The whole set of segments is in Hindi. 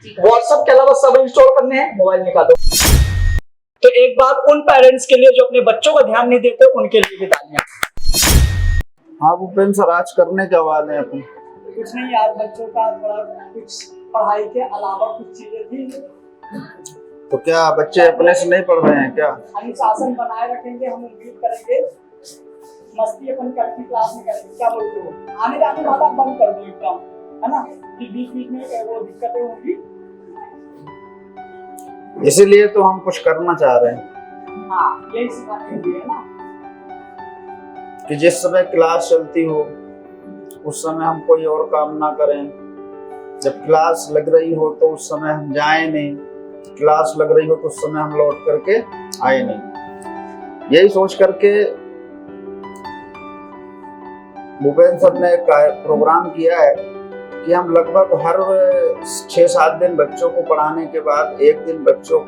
व्हाट्सएप के अलावा सब इंस्टॉल करने हैं, मोबाइल निकालो। तो एक बार उन पेरेंट्स के लिए जो अपने बच्चों का ध्यान नहीं देते, उनके लिए भी तालियां। हाँ भूपेंद्र सर, आज करने क्या वाले हैं अपन? कुछ नहीं यार, बच्चों का थोड़ा कुछ पढ़ाई के अलावा कुछ चीजें थी। तो क्या बच्चे अपने से नहीं पढ़ रहे हैं क्या? अनुशासन बनाए रखेंगे, हम उम्मीद करेंगे मस्ती अपन करके क्लास में करेंगे। क्या बोलते हो? आने जाने वाला बंद कर दो एकदम, है ना, कि बीच बीच में वो दिक्कतें होंगी। इसीलिए तो हम कुछ करना चाह रहे हैं। हाँ, यही सिखाने के लिए है ना, कि जिस समय क्लास चलती हो उस समय हम कोई और काम ना करें। जब क्लास लग रही हो तो उस समय हम जाएं नहीं, क्लास लग रही हो तो उस समय हम लौट करके आए नहीं। यही सोच करके भूपेंद्र सर ने एक प्रोग्राम किया है कि हम लगभग हर 6-7 दिन बच्चों को पढ़ाने के बाद एक दिन बच्चों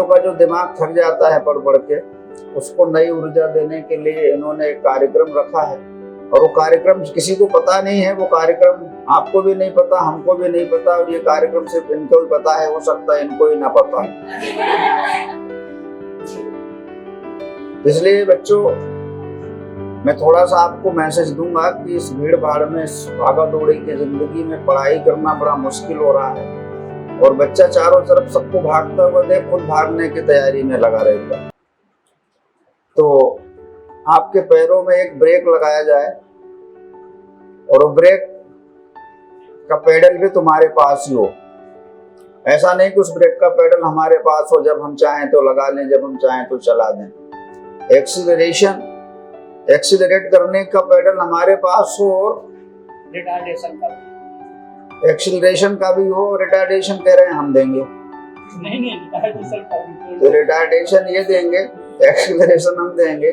का जो दिमाग थक जाता है पढ़ पढ़ के, उसको नई ऊर्जा देने के लिए इन्होंने एक कार्यक्रम रखा है। और वो कार्यक्रम किसी को पता नहीं है, वो कार्यक्रम आपको भी नहीं पता, हमको भी नहीं पता, और ये कार्यक्रम सिर्फ इनको ही पता है, हो सकता है इनको ही ना पता है। इसलिए बच्चों, मैं थोड़ा सा आपको मैसेज दूंगा कि इस भीड़ भाड़ में, इस भागा दौड़ी की जिंदगी में पढ़ाई करना बड़ा मुश्किल हो रहा है, और बच्चा चारों तरफ सबको भागता हुआ देख खुद भागने की तैयारी में लगा रहता है। तो आपके पैरों में एक ब्रेक लगाया जाए, और वो ब्रेक का पेडल भी तुम्हारे पास ही हो। ऐसा नहीं कि उस ब्रेक का पेडल हमारे पास हो, जब हम चाहें तो लगा लें, जब हम चाहें तो चला दें। एक्सीलरेट करने का पेडल हमारे पास हो, और एक्सीलरेशन का भी हो। रिटार्डेशन कह रहे हैं हम देंगे? नहीं, रिटार्डेशन का भी। तो रिटार्डेशन ये देंगे, एक्सीलरेशन हम देंगे,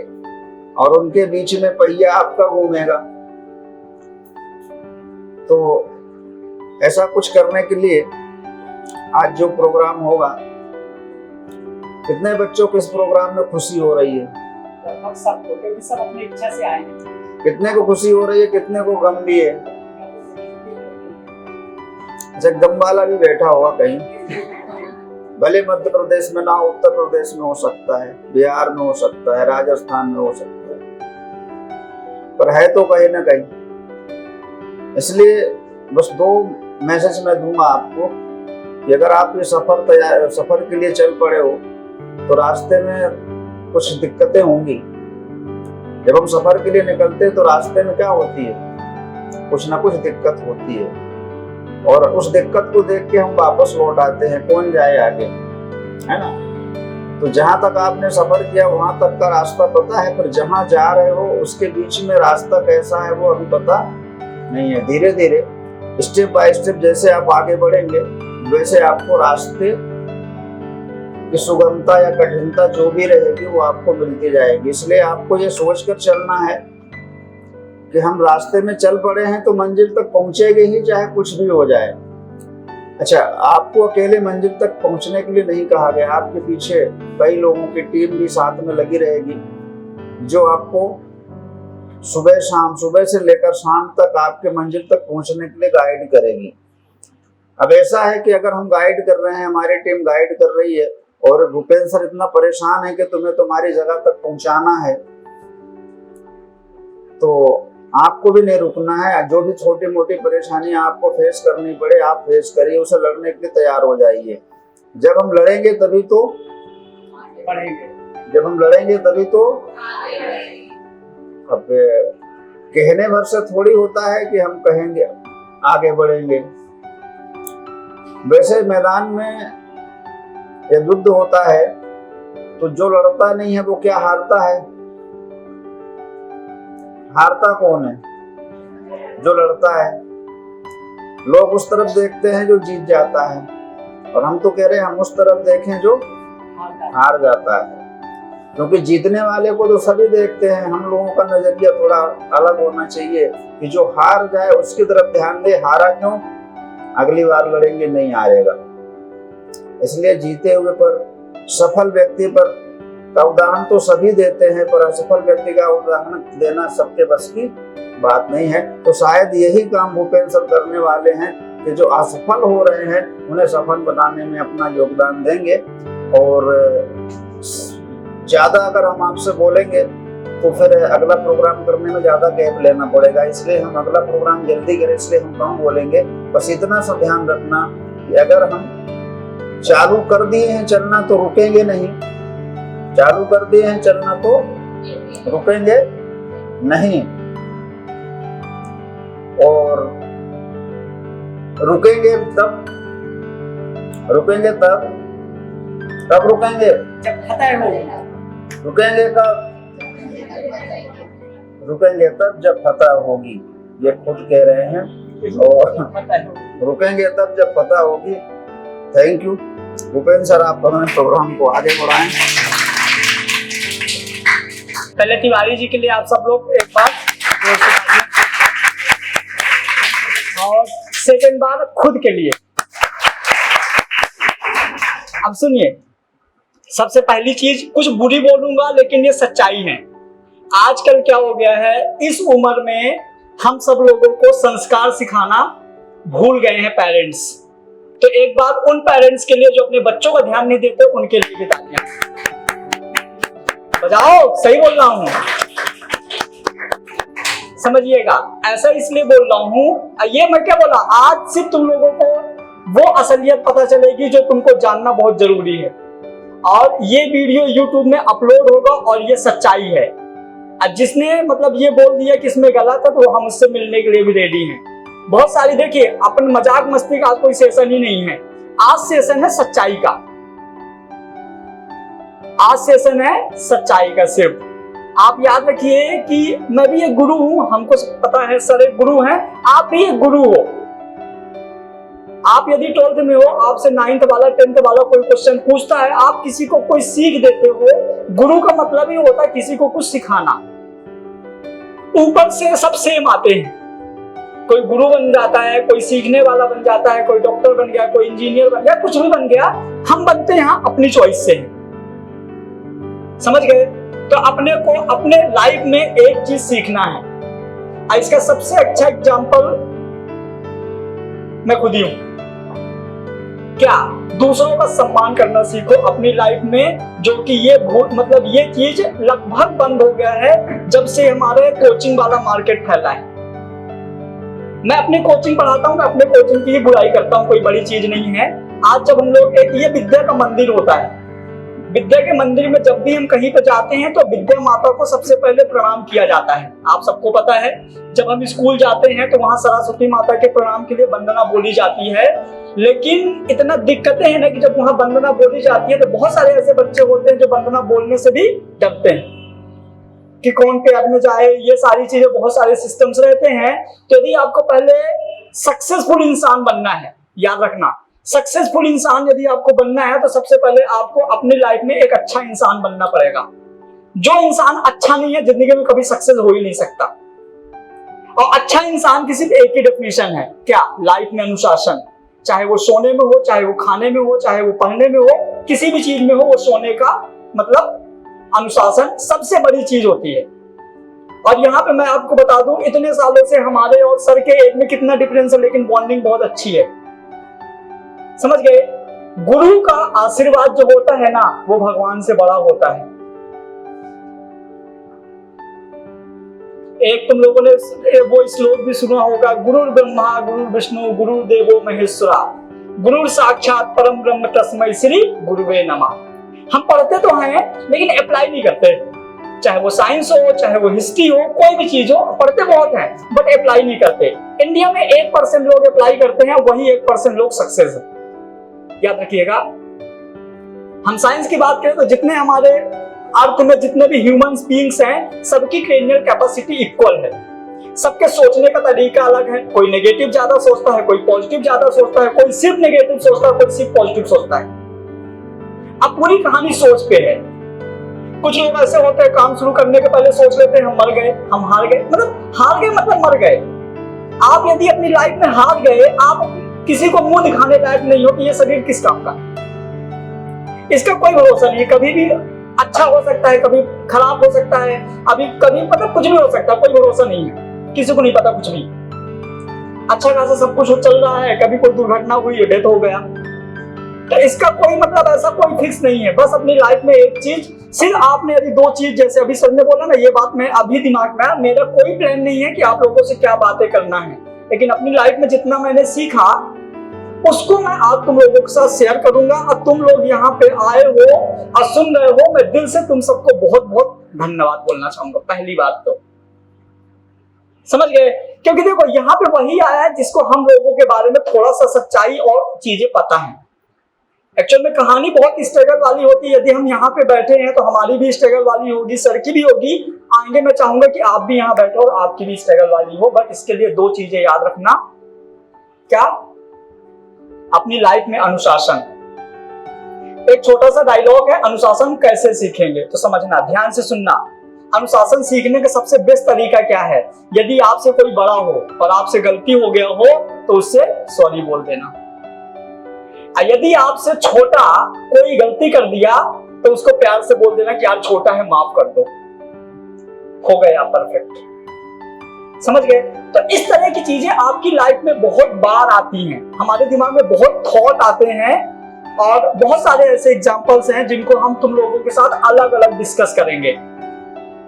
और उनके बीच में पहिया आपका घूमेगा। तो ऐसा कुछ करने के लिए आज जो प्रोग्राम होगा, कितने बच्चों को इस प्रोग्राम में खुशी हो रही है? सबको, क्योंकि सब अपनी इच्छा से आए हैं। कितने को खुशी हो रही है, कितने को गम भी है? अच्छा, गम वाला भी बैठा होगा कहीं, भले मध्य प्रदेश में ना हो, उत्तर प्रदेश में हो सकता है, बिहार में हो सकता है, राजस्थान में हो सकता है, पर है तो कहीं ना कहीं। इसलिए बस 2 मैसेज मैं दूंगा आपको कि अगर आप ये सफर के लिए चल पड़े हो तो रास्ते में कुछ दिक्कतें होंगी। जब हम सफर के लिए निकलते हैं तो रास्ते में क्या होती है, कुछ ना कुछ दिक्कत होती है, और उस दिक्कत को देख के हम वापस लौट आते हैं। कौन जाए आगे, है ना? तो जहां तक आपने सफर किया वहां तक का रास्ता पता है, पर जहां जा रहे हो उसके बीच में रास्ता कैसा है वो अभी पता नहीं है। धीरे धीरे, स्टेप बाय स्टेप जैसे आप आगे बढ़ेंगे, वैसे आपको रास्ते की सुगमता या कठिनता जो भी रहेगी वो आपको मिलती जाएगी। इसलिए आपको ये सोचकर चलना है कि हम रास्ते में चल पड़े हैं तो मंजिल तक पहुंचेंगे ही, चाहे कुछ भी हो जाए। अच्छा, आपको अकेले मंजिल तक पहुंचने के लिए नहीं कहा गया, आपके पीछे कई लोगों की टीम भी साथ में लगी रहेगी, जो आपको सुबह से लेकर शाम तक आपके मंजिल तक पहुंचने के लिए गाइड करेगी। अब ऐसा है कि अगर हम गाइड कर रहे हैं, हमारी टीम गाइड कर रही है, और भूपेंद्र सर इतना परेशान है कि तुम्हें तुम्हारी जगह तक पहुंचाना है, तो आपको भी नहीं रुकना है। जो भी छोटी मोटी परेशानी आपको फेस करनी पड़े, आप फेस करिए, उसे लड़ने के लिए तैयार हो जाइए। जब हम लड़ेंगे तभी तो बढ़ेंगे, जब हम लड़ेंगे तभी तो। अब कहने भर से थोड़ी होता है कि हम कहेंगे आगे बढ़ेंगे। वैसे मैदान में जब युद्ध होता है तो जो लड़ता नहीं है वो क्या हारता है? हारता कौन है? जो लड़ता है। लोग उस तरफ देखते हैं जो जीत जाता है, और हम तो कह रहे हैं हम उस तरफ देखें जो हार जाता है, क्योंकि जीतने वाले को तो सभी देखते हैं। हम लोगों का नजरिया थोड़ा अलग होना चाहिए कि जो हार जाए उसकी तरफ ध्यान दे। हारा क्यों? अगली बार लड़ेंगे, नहीं हारेगा। इसलिए जीते हुए पर, सफल व्यक्ति पर का उदाहरण तो सभी देते हैं, पर असफल व्यक्ति का उदाहरण देना सबके बस की बात नहीं है। तो शायद यही काम भूपेंद्र सर करने वाले हैं कि जो असफल हो रहे हैं उन्हें सफल बनाने में अपना योगदान देंगे। और ज्यादा अगर हम आपसे बोलेंगे तो फिर अगला प्रोग्राम करने में ज्यादा गैप लेना पड़ेगा, इसलिए हम अगला प्रोग्राम जल्दी करें, इसलिए हम कम बोलेंगे। बस इतना सा ध्यान रखना कि अगर हम चालू कर दिए हैं चलना तो रुकेंगे नहीं, चालू कर दिए हैं चलना तो रुकेंगे नहीं। और रुकेंगे तब कब रुकेंगे? जब फतह हो। रुकेंगे कब? रुकेंगे तब जब फतह होगी, ये खुद कह रहे हैं। और रुकेंगे तब जब फतह होगी। थैंक यू भूपेंद्र सर, आप हमें प्रोग्राम को आगे बढ़ाएं। पहले तिवारी जी के लिए आप सब लोग एक बार, और सेकंड बार खुद के लिए। अब सुनिए, सबसे पहली चीज, कुछ बुरी बोलूंगा लेकिन ये सच्चाई है। आजकल क्या हो गया है, इस उम्र में हम सब लोगों को संस्कार सिखाना भूल गए हैं पेरेंट्स। तो एक बार उन पेरेंट्स के लिए जो अपने बच्चों का ध्यान नहीं देते, उनके लिए भी तालियां बजाओ। सही बोल रहा हूं, समझिएगा। ऐसा इसलिए बोल रहा हूं, ये मैं क्या बोला, आज से तुम लोगों को वो असलियत पता चलेगी जो तुमको जानना बहुत जरूरी है। और ये वीडियो YouTube में अपलोड होगा और ये सच्चाई है। जिसने मतलब ये बोल दिया कि इसमें गलत है, तो हम उससे मिलने के लिए भी रेडी हैं। बहुत सारी, देखिए अपन मजाक मस्ती का आज कोई सेशन ही नहीं है, आज सेशन है सच्चाई का। आज सेशन है सच्चाई का सिर्फ। आप याद रखिए कि मैं भी एक गुरु हूं, हमको पता है सर एक गुरु हैं, आप भी एक गुरु हो। आप यदि 12th में हो, आपसे 9th वाला 10th वाला कोई क्वेश्चन पूछता है, आप किसी को कोई सीख देते हो। गुरु का मतलब ही होता है किसी को कुछ सिखाना। ऊपर से सब सेम आते हैं, कोई गुरु बन जाता है, कोई सीखने वाला बन जाता है, कोई डॉक्टर बन गया, कोई इंजीनियर बन गया, कुछ भी बन गया। हम बनते हैं अपनी चॉइस से, समझ गए? तो अपने को अपने लाइफ में एक चीज सीखना है। इसका सबसे अच्छा एग्जाम्पल मैं खुद ही हूं। क्या? दूसरों का सम्मान करना सीखो अपनी लाइफ में, जो कि ये मतलब ये चीज लगभग बंद हो गया है जब से हमारे कोचिंग वाला मार्केट फैला है। मैं अपनी कोचिंग पढ़ाता हूं, मैं अपने कोचिंग की ही बुराई करता हूं, कोई बड़ी चीज नहीं है। आज जब हम लोग ये विद्या का मंदिर होता है, विद्या के मंदिर में जब भी हम कहीं पर जाते हैं तो विद्या माता को सबसे पहले प्रणाम किया जाता है। आप सबको पता है, जब हम स्कूल जाते हैं तो वहां सरस्वती माता के प्रणाम के लिए वंदना बोली जाती है। लेकिन इतना दिक्कतें हैं ना कि जब वहां वंदना बोली जाती है तो बहुत सारे ऐसे बच्चे होते हैं जो वंदना बोलने से भी डरते हैं कि कौन पैर में जाए, ये सारी चीजें, बहुत सारे सिस्टम्स रहते हैं। तो यदि आपको पहले सक्सेसफुल इंसान बनना है, याद रखना, सक्सेसफुल इंसान यदि आपको बनना है तो सबसे पहले आपको अपनी लाइफ में एक अच्छा इंसान बनना पड़ेगा। जो इंसान अच्छा नहीं है जिंदगी में कभी सक्सेस हो ही नहीं सकता। और अच्छा इंसान की सिर्फ एक ही डेफिनेशन है, क्या? लाइफ में अनुशासन। चाहे वो सोने में हो, चाहे वो खाने में हो, चाहे वो पढ़ने में हो, किसी भी चीज में हो, वो सोने का मतलब अनुशासन सबसे बड़ी चीज होती है। और यहाँ पे मैं आपको बता दूं, इतने सालों से हमारे और सर के एज में कितना डिफरेंस है, लेकिन बॉन्डिंग बहुत अच्छी है, समझ गए? गुरु का आशीर्वाद जो होता है ना, वो भगवान से बड़ा होता है। एक तुम लोगों ने वो श्लोक भी सुना होगा, गुरु ब्रह्मा गुरु विष्णु गुरु देवो महेश्वरा गुरु साक्षात परम ब्रह्म तस्मै श्री गुरुवे नमः। हम पढ़ते तो हैं लेकिन अप्लाई नहीं करते। चाहे वो साइंस हो, चाहे वो हिस्ट्री हो, कोई भी चीज हो, पढ़ते बहुत हैं बट अप्लाई नहीं करते। इंडिया में 1% लोग अप्लाई करते हैं, वही 1% लोग सक्सेस है। याद रखिएगा। हम साइंस की बात करें तो जितने हमारे अर्थ में जितने भी ह्यूमन बीइंग्स हैं, सबकी क्रेनियल कैपेसिटी इक्वल है। सबके सोचने का तरीका अलग है। कोई नेगेटिव ज्यादा सोचता है, कोई पॉजिटिव ज्यादा सोचता है, कोई सिर्फ नेगेटिव सोचता है, कोई सिर्फ पॉजिटिव सोचता है। अब पूरी कहानी सोच पे है। कुछ लोग ऐसे होते हैं, काम शुरू करने के पहले सोच लेते हैं हम मर गए, हम हार गए। मतलब हार गए मतलब मर गए। आप यदि अपनी लाइफ में हार गए, आप किसी को मुंह दिखाने लायक नहीं हो कि ये शरीर किस काम का। इसका कोई भरोसा नहीं है, कभी भी अच्छा हो सकता है, कभी खराब हो सकता है, अभी कभी मतलब कुछ भी हो सकता है, कोई भरोसा नहीं है, किसी को नहीं पता कुछ भी। अच्छा खासा सब कुछ चल रहा है, कभी कोई दुर्घटना हुई, डेथ हो गया, तो इसका कोई मतलब ऐसा कोई फिक्स नहीं है। बस अपनी लाइफ में एक चीज, सिर्फ आपने यदि दो चीज, जैसे अभी सर ने बोला ना, ये बात मैं अभी दिमाग में, मेरा कोई प्लान नहीं है कि आप लोगों से क्या बातें करना है, लेकिन अपनी लाइफ में जितना मैंने सीखा उसको मैं आज तुम लोगों के साथ शेयर करूंगा। और तुम लोग यहाँ पे आए हो और सुन रहे हो, मैं दिल से तुम सबको बहुत बहुत धन्यवाद बोलना चाहूंगा। पहली बात तो समझ गए, क्योंकि देखो यहाँ पे वही आया है जिसको हम लोगों के बारे में थोड़ा सा सच्चाई और चीजें पता है। एक्चुअल में कहानी बहुत स्ट्रगल वाली होती है। यदि हम यहाँ पे बैठे हैं तो हमारी भी स्ट्रगल वाली होगी, सर की भी होगी। आगे मैं चाहूंगा कि आप भी यहाँ बैठो और आपकी भी स्ट्रगल वाली हो। बट इसके लिए दो चीजें याद रखना। क्या? अपनी लाइफ में अनुशासन। एक छोटा सा डायलॉग है, अनुशासन कैसे सीखेंगे, तो समझना, ध्यान से सुनना। अनुशासन सीखने का सबसे बेस्ट तरीका क्या है? यदि आपसे कोई बड़ा हो और आपसे गलती हो गया हो तो उससे सॉरी बोल देना। यदि आपसे छोटा कोई गलती कर दिया तो उसको प्यार से बोल देना कि यार छोटा है, माफ कर दो, हो गया, परफेक्ट। समझ गए? तो इस तरह की चीजें आपकी लाइफ में बहुत बार आती हैं, हमारे दिमाग में बहुत थॉट आते हैं, और बहुत सारे ऐसे एग्जांपल्स हैं जिनको हम तुम लोगों के साथ अलग अलग डिस्कस करेंगे।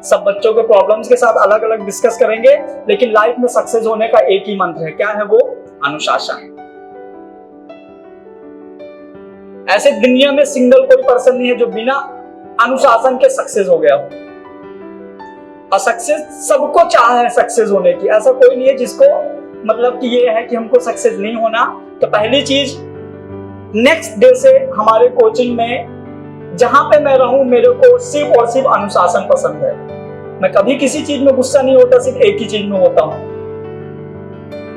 सब बच्चों के प्रॉब्लम्स के साथ अलग अलग डिस्कस करेंगे, लेकिन लाइफ में सक्सेस होने का एक ही मंत्र है। क्या है वो? अनुशासन। ऐसे दुनिया में सिंगल कोई पर्सन नहीं है जो बिना अनुशासन के सक्सेस हो गया हो। और सक्सेस सबको चाह है सक्सेस होने की, ऐसा कोई नहीं है जिसको मतलब कि ये है कि हमको सक्सेस नहीं होना। तो पहली चीज, नेक्स्ट डे से हमारे कोचिंग में जहां पे मैं रहूं, मेरे को सिर्फ और सिर्फ अनुशासन पसंद है। मैं कभी किसी चीज में गुस्सा नहीं होता, सिर्फ एक ही चीज में होता हूं।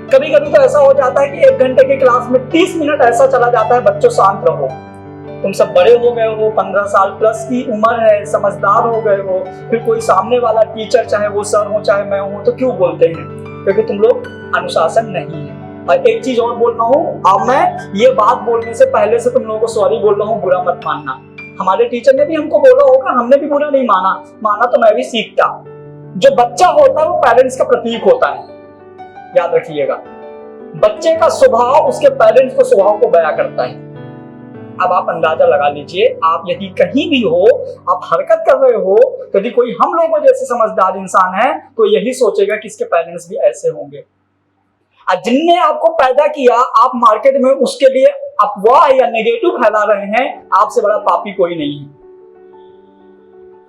कभी कभी तो ऐसा हो जाता है कि 1 घंटे की क्लास में 30 मिनट ऐसा चला जाता है, बच्चों शांत रहो, तुम सब बड़े हो गए हो, 15 साल प्लस की उम्र है, समझदार हो गए हो, फिर कोई सामने वाला टीचर, चाहे वो सर हो चाहे मैं हूं, तो क्यों बोलते हैं? क्योंकि तुम लोग अनुशासन नहीं है। और एक चीज और बोल रहा हूं, अब मैं ये बात बोलने से पहले से तुम लोगों को सॉरी बोल रहा हूं, बुरा मत मानना। हमारे टीचर ने भी हमको बोला होगा, हमने भी बुरा नहीं माना तो मैं भी सीखता। जो बच्चा होता है वो पेरेंट्स का प्रतीक होता है, याद रखिएगा। बच्चे का स्वभाव उसके पेरेंट्स को स्वभाव को बयां करता है। अब आप अंदाजा लगा लीजिए, आप यदि कहीं भी हो, आप हरकत कर रहे हो, यदि कोई हम लोगों जैसे समझदार इंसान है तो यही सोचेगा कि इसके पेरेंट्स भी ऐसे होंगे। जिनने आपको पैदा किया, आप मार्केट में उसके लिए अफवाह या नेगेटिव फैला रहे हैं, आपसे बड़ा पापी कोई नहीं है।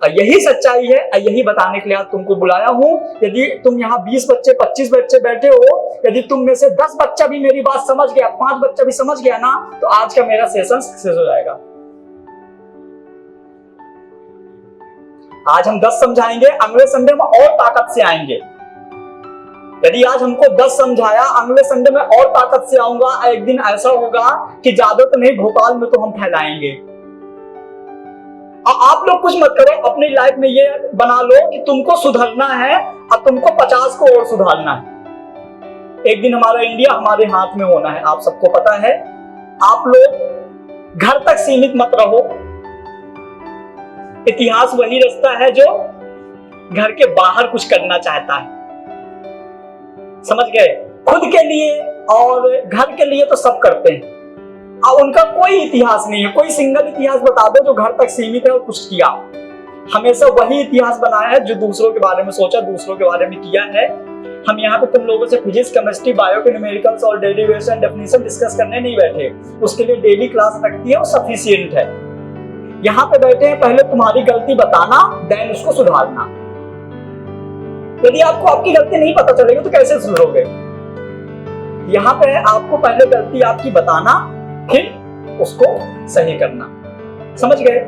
यही सच्चाई है, यही बताने के लिए आज तुमको बुलाया हूं। यदि तुम यहाँ 20 बच्चे 25 बच्चे बैठे हो, यदि तुम में से 10 बच्चा भी मेरी बात समझ गया, 5 बच्चा भी समझ गया ना, तो आज का मेरा सेशन सक्सेस हो जाएगा। आज हम 10 समझाएंगे, अगले संडे में और ताकत से आएंगे। यदि आज हमको 10 समझाया, अगले संडे में और ताकत से आऊंगा। एक दिन ऐसा होगा कि ज्यादा तो नहीं, भोपाल में तो हम फैलाएंगे। और आप लोग कुछ मत करो, अपनी लाइफ में ये बना लो कि तुमको सुधरना है और तुमको 50 को और सुधारना है। एक दिन हमारा इंडिया हमारे हाथ में होना है, आप सबको पता है। आप लोग घर तक सीमित मत रहो। इतिहास वही रास्ता है जो घर के बाहर कुछ करना चाहता है, समझ गए? खुद के लिए और घर के लिए तो सब करते हैं, और उनका कोई इतिहास नहीं है। कोई सिंगल इतिहास बता दो जो घर तक सीमित है और कुछ किया। हमेशा वही इतिहास बनाया है जो दूसरों के बारे में सोचा, दूसरों के बारे में किया है। हम यहाँ पे तुम लोगों से फिजिक्स, केमिस्ट्री, बायो के न्यूमेरिकल्स और डेरिवेशन, डेफिनेशन डिस्कस करने नहीं बैठे। उसके लिए डेली क्लास रखती है और सफिशिएंट है। यहाँ पे बैठे हैं पहले तुम्हारी गलती बताना, देन उसको सुधारना। यदि आपको आपकी गलती नहीं पता चलेगी तो कैसे सुधरोगे? यहाँ पे आपको पहले गलती आपकी बताना, फिर उसको सही करना, समझ गए?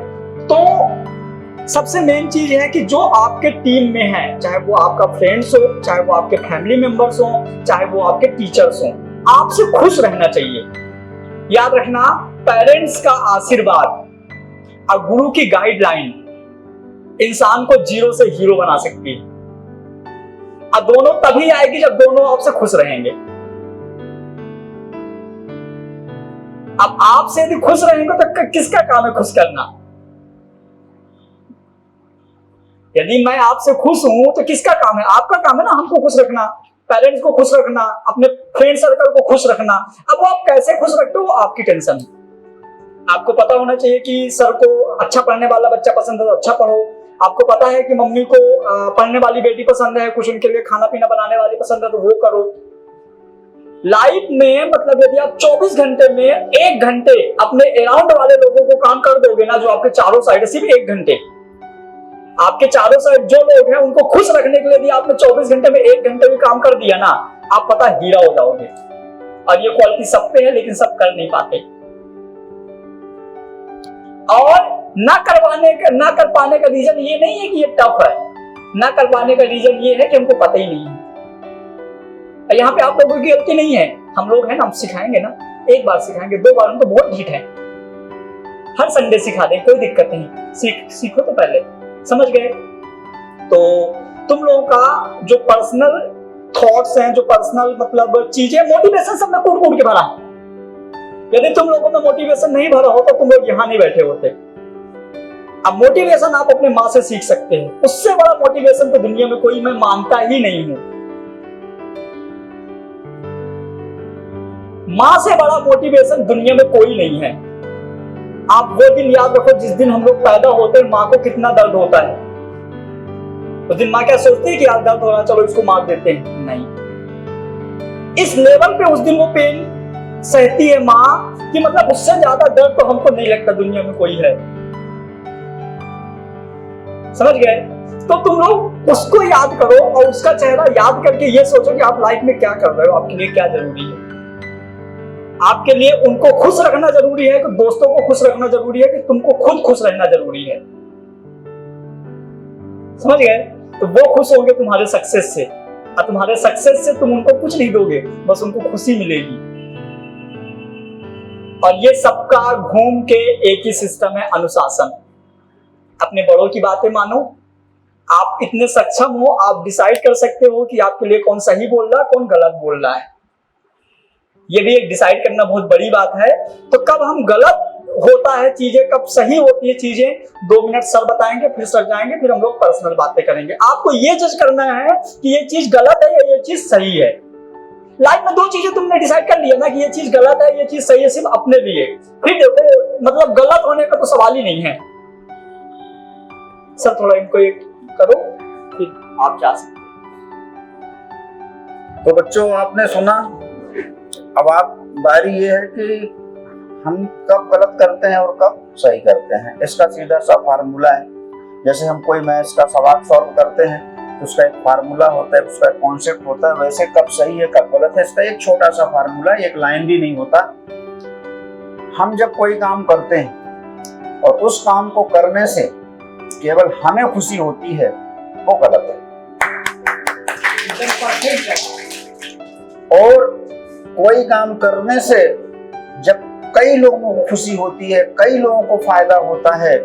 तो सबसे मेन चीज है कि जो आपके टीम में है, चाहे वो आपका फ्रेंड्स हो, चाहे वो आपके फैमिली मेंबर्स हो, चाहे वो आपके टीचर्स हो, आपसे खुश रहना चाहिए। याद रखना, पेरेंट्स का आशीर्वाद और गुरु की गाइडलाइन इंसान को जीरो से हीरो बना सकती है। और दोनों तभी आएगी जब दोनों आपसे खुश रहेंगे। अब आपसे यदि खुश रहेंगे तो किसका काम है खुश करना? यदि मैं आपसे खुश हूं तो किसका काम है? आपका काम है ना हमको खुश रखना। पेरेंट्स को खुश रखना, अपने फ्रेंड सर्कल को खुश रखना। अब वो आप कैसे खुश रखते हो आपकी टेंशन है। आपको पता होना चाहिए कि सर को अच्छा पढ़ने वाला बच्चा पसंद है तो अच्छा पढ़ो। आपको पता है कि मम्मी को पढ़ने वाली बेटी पसंद है, कुछ उनके लिए खाना पीना बनाने वाली पसंद है तो वो करो। लाइफ में मतलब यदि आप 24 घंटे में 1 घंटे अपने अराउंड वाले लोगों को काम कर दोगे ना, जो आपके चारों साइड, सिर्फ 1 घंटे आपके चारों साइड जो लोग हैं उनको खुश रखने के लिए भी आपने 24 घंटे में 1 घंटे भी काम कर दिया ना, आप पता हीरा हो जाओगे। और ये क्वालिटी सब पे है लेकिन सब कर नहीं पाते। और ना कर पाने का रीजन ये नहीं है कि ये टफ है, ना कर पाने का रीजन ये है कि हमको पता ही नहीं है। यहाँ पे आप लोगों की गलती नहीं है, हम लोग हैं ना, हम सिखाएंगे ना, 1 बार सिखाएंगे 2 बार, हम तो बहुत ढीठ है। हर संडे सिखा दें, कोई दिक्कत नहीं, सीखो तो पहले, समझ गए। तो तुम लोगों का जो पर्सनल थॉट्स हैं, जो पर्सनल मतलब चीजें, मोटिवेशन सब में कूट के भरा है। यदि तुम लोगों में मोटिवेशन नहीं भरा हो तो तुम लोग यहाँ नहीं बैठे होते। अब मोटिवेशन आप अपने माँ से सीख सकते हैं, उससे बड़ा मोटिवेशन तो दुनिया में कोई मैं मानता ही नहीं हूं। माँ से बड़ा मोटिवेशन दुनिया में कोई नहीं है। आप वो दिन याद रखो जिस दिन हम लोग पैदा होते हैं, माँ को कितना दर्द होता है। उस दिन माँ क्या सोचती है कि यार दर्द हो रहा, चलो इसको मार देते हैं, नहीं। इस लेवल पे उस दिन वो पेन सहती है माँ कि मतलब उससे ज्यादा दर्द तो हमको नहीं लगता दुनिया में कोई है, समझ गए। तो तुम लोग उसको याद करो और उसका चेहरा याद करके ये सोचो कि आप लाइफ में क्या कर रहे हो, आपके लिए क्या जरूरी है। आपके लिए उनको खुश रखना जरूरी है कि दोस्तों को खुश रखना जरूरी है कि तुमको खुद खुश रहना जरूरी है, समझ गए। तो वो खुश होंगे तुम्हारे सक्सेस से, और तुम्हारे सक्सेस से तुम उनको कुछ नहीं दोगे, बस उनको खुशी मिलेगी। और ये सबका घूम के एक ही सिस्टम है, अनुशासन। अपने बड़ों की बातें मानो। आप इतने सक्षम हो, आप डिसाइड कर सकते हो कि आपके लिए कौन सही बोल रहा है, कौन गलत बोल रहा है। ये भी एक डिसाइड करना बहुत बड़ी बात है। तो कब हम गलत होता है चीजें, कब सही होती है चीजें, 2 मिनट सर बताएंगे, फिर सर जाएंगे, फिर हम लोग पर्सनल बातें करेंगे। आपको ये जज करना है कि ये चीज गलत है या ये चीज सही है। लाइफ में 2 चीजें तुमने डिसाइड कर लिया ना कि ये चीज गलत है, ये चीज सही है, सिर्फ अपने लिए। फिर देखो मतलब गलत होने का तो सवाल ही नहीं है। सर थोड़ा इनको एक करो, फिर आप जा सकते। तो बच्चों आपने सुना, अब आप बारी ये है कि हम कब गलत करते हैं और कब सही करते हैं। इसका सीधा सा फार्मूला है। जैसे हम कोई मैथ्स का सवाल सॉल्व करते हैं तो उसका एक फार्मूला होता है, उसका एक कॉन्सेप्ट होता है। वैसे कब सही है कब गलत है, इसका एक छोटा सा फार्मूला, एक लाइन भी नहीं होता। हम जब कोई काम करते हैं और उस काम को करने से केवल हमें खुशी होती है, वो गलत है। और कोई काम करने से जब कई लोगों को खुशी होती है, कई लोगों को फायदा होता है,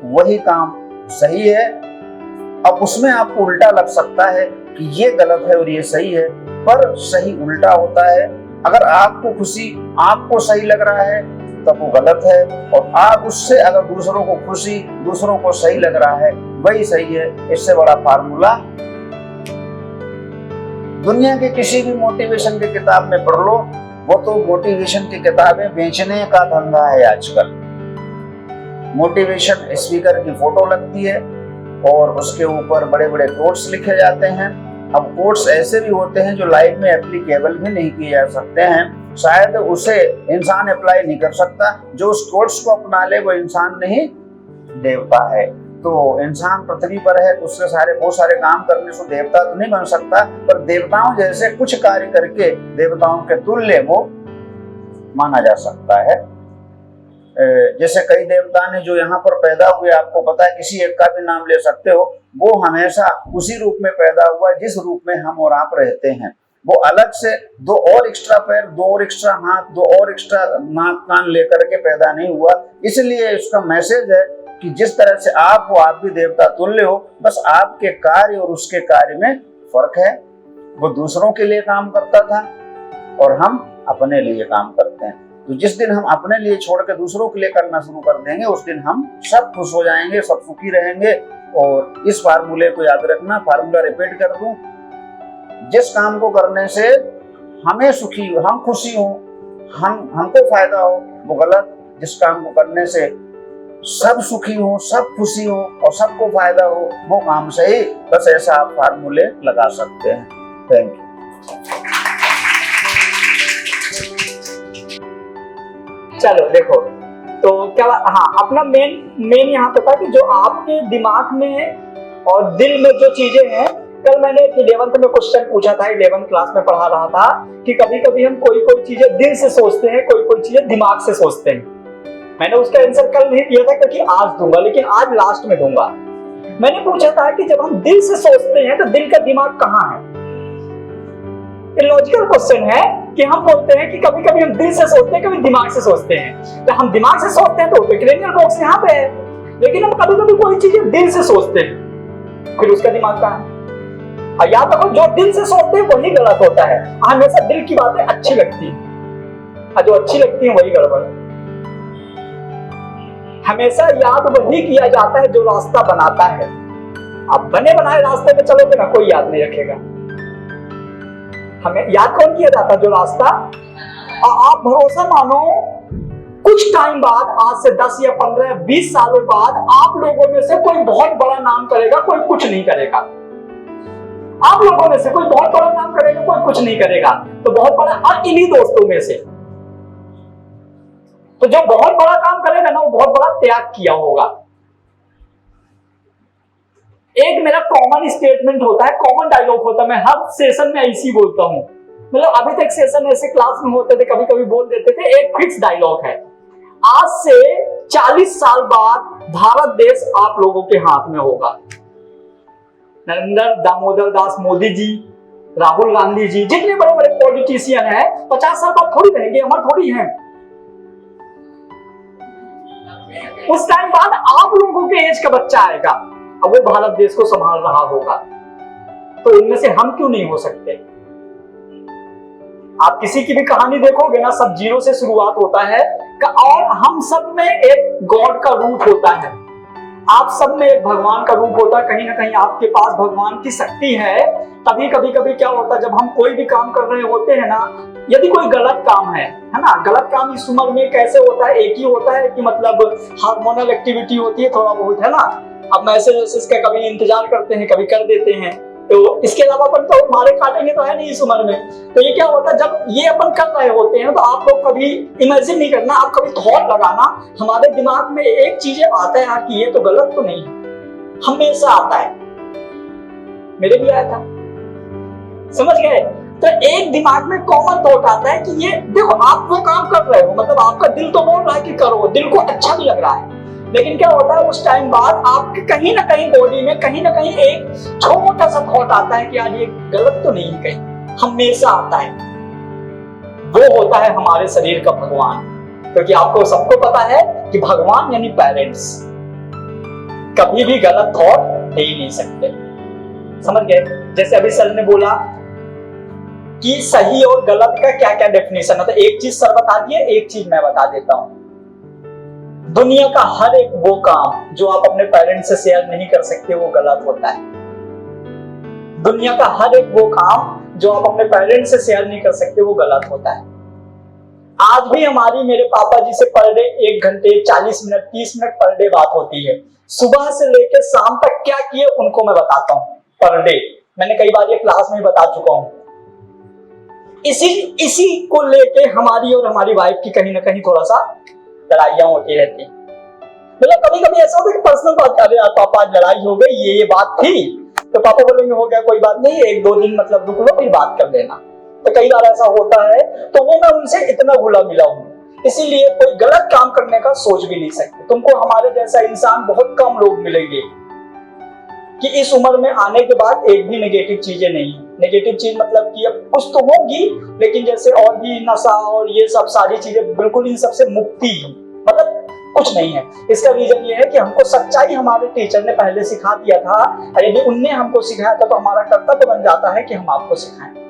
वही काम सही है। अब उसमें आपको उल्टा लग सकता है कि ये गलत है और ये सही है, पर सही उल्टा होता है। अगर आपको खुशी, आपको सही लग रहा है तब वो गलत है, और आप उससे अगर दूसरों को खुशी, दूसरों को सही लग रहा है, वही सही है। इससे बड़ा फार्मूला दुनिया के किसी भी मोटिवेशन की किताब में पढ़ लो। वो तो मोटिवेशन की किताबें बेचने का धंधा है आजकल। मोटिवेशन स्पीकर की फोटो लगती है और उसके ऊपर बड़े बड़े कोट्स लिखे जाते हैं। अब कोट्स ऐसे भी होते हैं जो लाइफ में एप्लीकेबल भी नहीं किए जा सकते हैं। शायद उसे इंसान अप्लाई नहीं कर सकता। जो उस कोट्स को अपना ले वो इंसान नहीं, देवता है। तो इंसान पृथ्वी पर है तो उससे बहुत सारे काम करने से देवता तो नहीं बन सकता, पर देवताओं जैसे कुछ कार्य करके देवताओं के तुल्य वो माना जा सकता है। जैसे कई देवता ने जो यहाँ पर पैदा हुए, आपको पता है, किसी एक का भी नाम ले सकते हो, वो हमेशा उसी रूप में पैदा हुआ जिस रूप में हम और आप रहते हैं। वो अलग से 2 और एक्स्ट्रा पैर, 2 और एक्स्ट्रा हाथ, 2 और एक्स्ट्रा नाक कान लेकर के पैदा नहीं हुआ। इसलिए इसका मैसेज है कि जिस तरह से आप हो, आप भी देवता तुल्य हो, बस आपके कार्य और उसके कार्य में फर्क है। वो दूसरों के लिए काम करता था और हम अपने लिए काम करते हैं। तो जिस दिन हम अपने लिए छोड़ के दूसरों के लिए करना शुरू कर देंगे, उस दिन हम सब खुश हो जाएंगे, सब सुखी रहेंगे। और इस फार्मूले को याद रखना, फार्मूला रिपीट कर दूं, जिस काम को करने से हमें सुखी हो, हम खुशी हो, हमको फायदा हो वो गलत। जिस काम को करने से सब सुखी हो, सब खुशी हो और सबको फायदा हो वो काम सही। बस ऐसा आप फार्मूले लगा सकते हैं। Thank you. चलो देखो, तो क्या, हाँ, अपना मेन यहाँ पे था कि जो आपके दिमाग में और दिल में जो चीजें हैं, कल मैंने 11th में क्वेश्चन पूछा था, 11th क्लास में पढ़ा रहा था कि कभी कभी हम कोई चीजें दिल से सोचते हैं, कोई चीजें दिमाग से सोचते हैं। मैंने उसका आंसर कल नहीं दिया था क्योंकि आज दूंगा, लेकिन आज लास्ट में दूंगा। मैंने पूछा था कि जब हम दिल से सोचते हैं तो दिल का दिमाग कहाँ है। लॉजिकल क्वेश्चन है कि हम बोलते हैं कि कभी कभी हम दिल से सोचते हैं, कभी दिमाग से सोचते हैं। तो हम दिमाग से सोचते हैं तो क्रेनियल बॉक्स यहाँ पे है, लेकिन हम कभी कभी कोई चीजें दिल से सोचते हैं, फिर उसका दिमाग कहाँ है। और याद रखो, जो दिल से सोचते हैं वही गलत होता है। हमेशा दिल की बातें अच्छी लगती है और जो अच्छी लगती है वही गड़बड़ है। हमेशा याद वही किया जाता है जो रास्ता बनाता है। आप बने बनाए रास्ते पे चलोगे ना, कोई याद नहीं रखेगा। हमें याद कौन किया जाता है? जो रास्ता। और आप भरोसा मानो, कुछ टाइम बाद, आज से 10 या 15 या 20 सालों बाद आप लोगों में से कोई बहुत बड़ा नाम करेगा, कोई कुछ नहीं करेगा। आप लोगों में से कोई बहुत बड़ा नाम करेगा, कोई कुछ नहीं करेगा। तो बहुत बड़ा, और इन्हीं दोस्तों में से तो जो बहुत बड़ा काम करेगा ना, वो बहुत बड़ा त्याग किया होगा। एक मेरा कॉमन स्टेटमेंट होता है, कॉमन डायलॉग होता है, मैं हर सेशन में ऐसी बोलता हूं। मतलब अभी तक सेशन ऐसे क्लास में होते थे, कभी कभी बोल देते थे। एक फिक्स डायलॉग है, आज से 40 साल बाद भारत देश आप लोगों के हाथ में होगा। नरेंद्र दामोदर दास मोदी जी, राहुल गांधी जी, जितने बड़े बड़े पॉलिटिशियन हैं, 50 साल बाद थोड़ी रहेंगे, अमर थोड़ी हैं। उस टाइम बाद आप लोगों के एज का बच्चा आएगा, अब वो भारत देश को संभाल रहा होगा। तो इनमें से हम क्यों नहीं हो सकते? आप किसी की भी कहानी देखोगे ना, सब जीरो से शुरुआत होता है। और हम सब में एक गॉड का रूप होता है, आप सब में एक भगवान का रूप होता है। कहीं ना कहीं आपके पास भगवान की शक्ति है। तभी कभी कभी क्या होता है, जब हम कोई भी काम कर रहे होते हैं ना, यदि कोई गलत काम है ना, गलत काम इस उम्र में कैसे होता है, एक ही होता है कि मतलब हार्मोनल एक्टिविटी होती है थोड़ा बहुत, है ना। अब मैसेज का कभी इंतजार करते हैं, कभी कर देते हैं, तो इसके अलावा अपन तो मारे काटेंगे तो है नहीं इस उम्र में। तो ये क्या होता है, जब ये अपन कर रहे होते हैं तो आप लोग कभी इमेजिन नहीं करना, आप कभी थॉट लगाना, हमारे दिमाग में एक चीजें आता है कि ये तो गलत तो नहीं है, हमेशा आता है। मेरे भी आया था, समझ गए। तो एक दिमाग में कॉमन थॉट आता है कि ये देखो, आप वो काम कर रहे हो, मतलब आपका दिल तो बोल रहा है कि करो, दिल को अच्छा भी लग रहा है, लेकिन क्या होता है उस टाइम बाद आपके कहीं ना कहीं बॉडी में कहीं ना कहीं एक छोटा सा थॉट आता है कि यार ये गलत तो नहीं है, कहीं हमेशा आता है। वो होता है हमारे शरीर का भगवान। क्योंकि आपको सबको पता है कि भगवान यानी पेरेंट्स कभी भी गलत थॉट दे ही नहीं सकते, समझ गए। जैसे अभी सर ने बोला कि सही और गलत का क्या क्या डेफिनेशन है, तो एक चीज सर बता दिए, एक चीज मैं बता देता हूं। दुनिया का हर एक वो काम जो आप अपने पेरेंट्स से शेयर नहीं कर सकते वो गलत होता है। दुनिया का हर एक वो काम जो आप अपने पेरेंट्स से शेयर नहीं कर सकते वो गलत होता है। आज भी हमारी मेरे पापा जी से पर डे 1 घंटे 40 मिनट 30 मिनट पर डे बात होती है। सुबह से लेकर शाम तक क्या किए उनको मैं बताता हूँ पर डे। मैंने कई बार ये क्लास में बता चुका हूँ। इसी को लेके हमारी और हमारी वाइफ की कहीं ना कहीं थोड़ा सा लड़ाइयां होती रहती। मतलब कभी कभी ऐसा होता है कि पर्सनल बात कर रहे हैं, पापा आज लड़ाई हो गई, ये बात थी, तो पापा बोलेंगे हो गया कोई बात नहीं, 1-2 दिन मतलब रुक लो फिर बात कर लेना। तो कई बार ऐसा होता है, तो वो मैं उनसे इतना घुला मिला हूँ, इसीलिए कोई गलत काम करने का सोच भी नहीं सकते। तुमको हमारे जैसा इंसान बहुत कम लोग मिलेंगे कि इस उम्र में आने के बाद एक भी नेगेटिव चीजें नहीं है। नेगेटिव चीज मतलब कि अब कुछ तो होंगी, लेकिन जैसे और भी नशा और ये सब सारी चीजें बिल्कुल इन सबसे मुक्ति, मतलब कुछ नहीं है। इसका रीजन ये है कि हमको सच्चाई हमारे टीचर ने पहले सिखा दिया था, और यदि उनने हमको सिखाया था तो हमारा कर्तव्य बन जाता है कि हम आपको सिखाएं।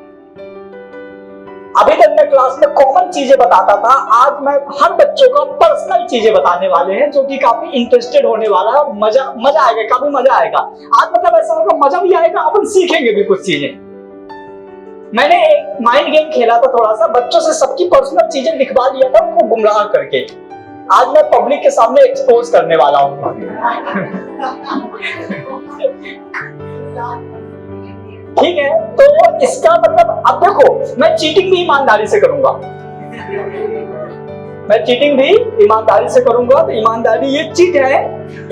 अभी तक मैं क्लास में कॉमन चीजें बताता था, आज मैं हर बच्चों को पर्सनल चीजें बताने वाले हैं जो कि काफी इंटरेस्टेड होने वाला है और मजा आएगा, काफी मजा आएगा। आज मतलब ऐसा होगा मजा भी आएगा, अपन सीखेंगे भी कुछ चीजें। मैंने एक माइंड गेम खेला था थोड़ा सा, बच्चों से सबकी पर्सनल चीजें लिखवा लिया था उनको गुमराह करके। आज मैं पब्लिक के सामने एक्सपोज करने वाला हूँ। ठीक है, तो इसका मतलब अब देखो, मैं चीटिंग भी ईमानदारी से करूंगा, मैं चीटिंग भी ईमानदारी से करूंगा। तो ईमानदारी ये चीट है,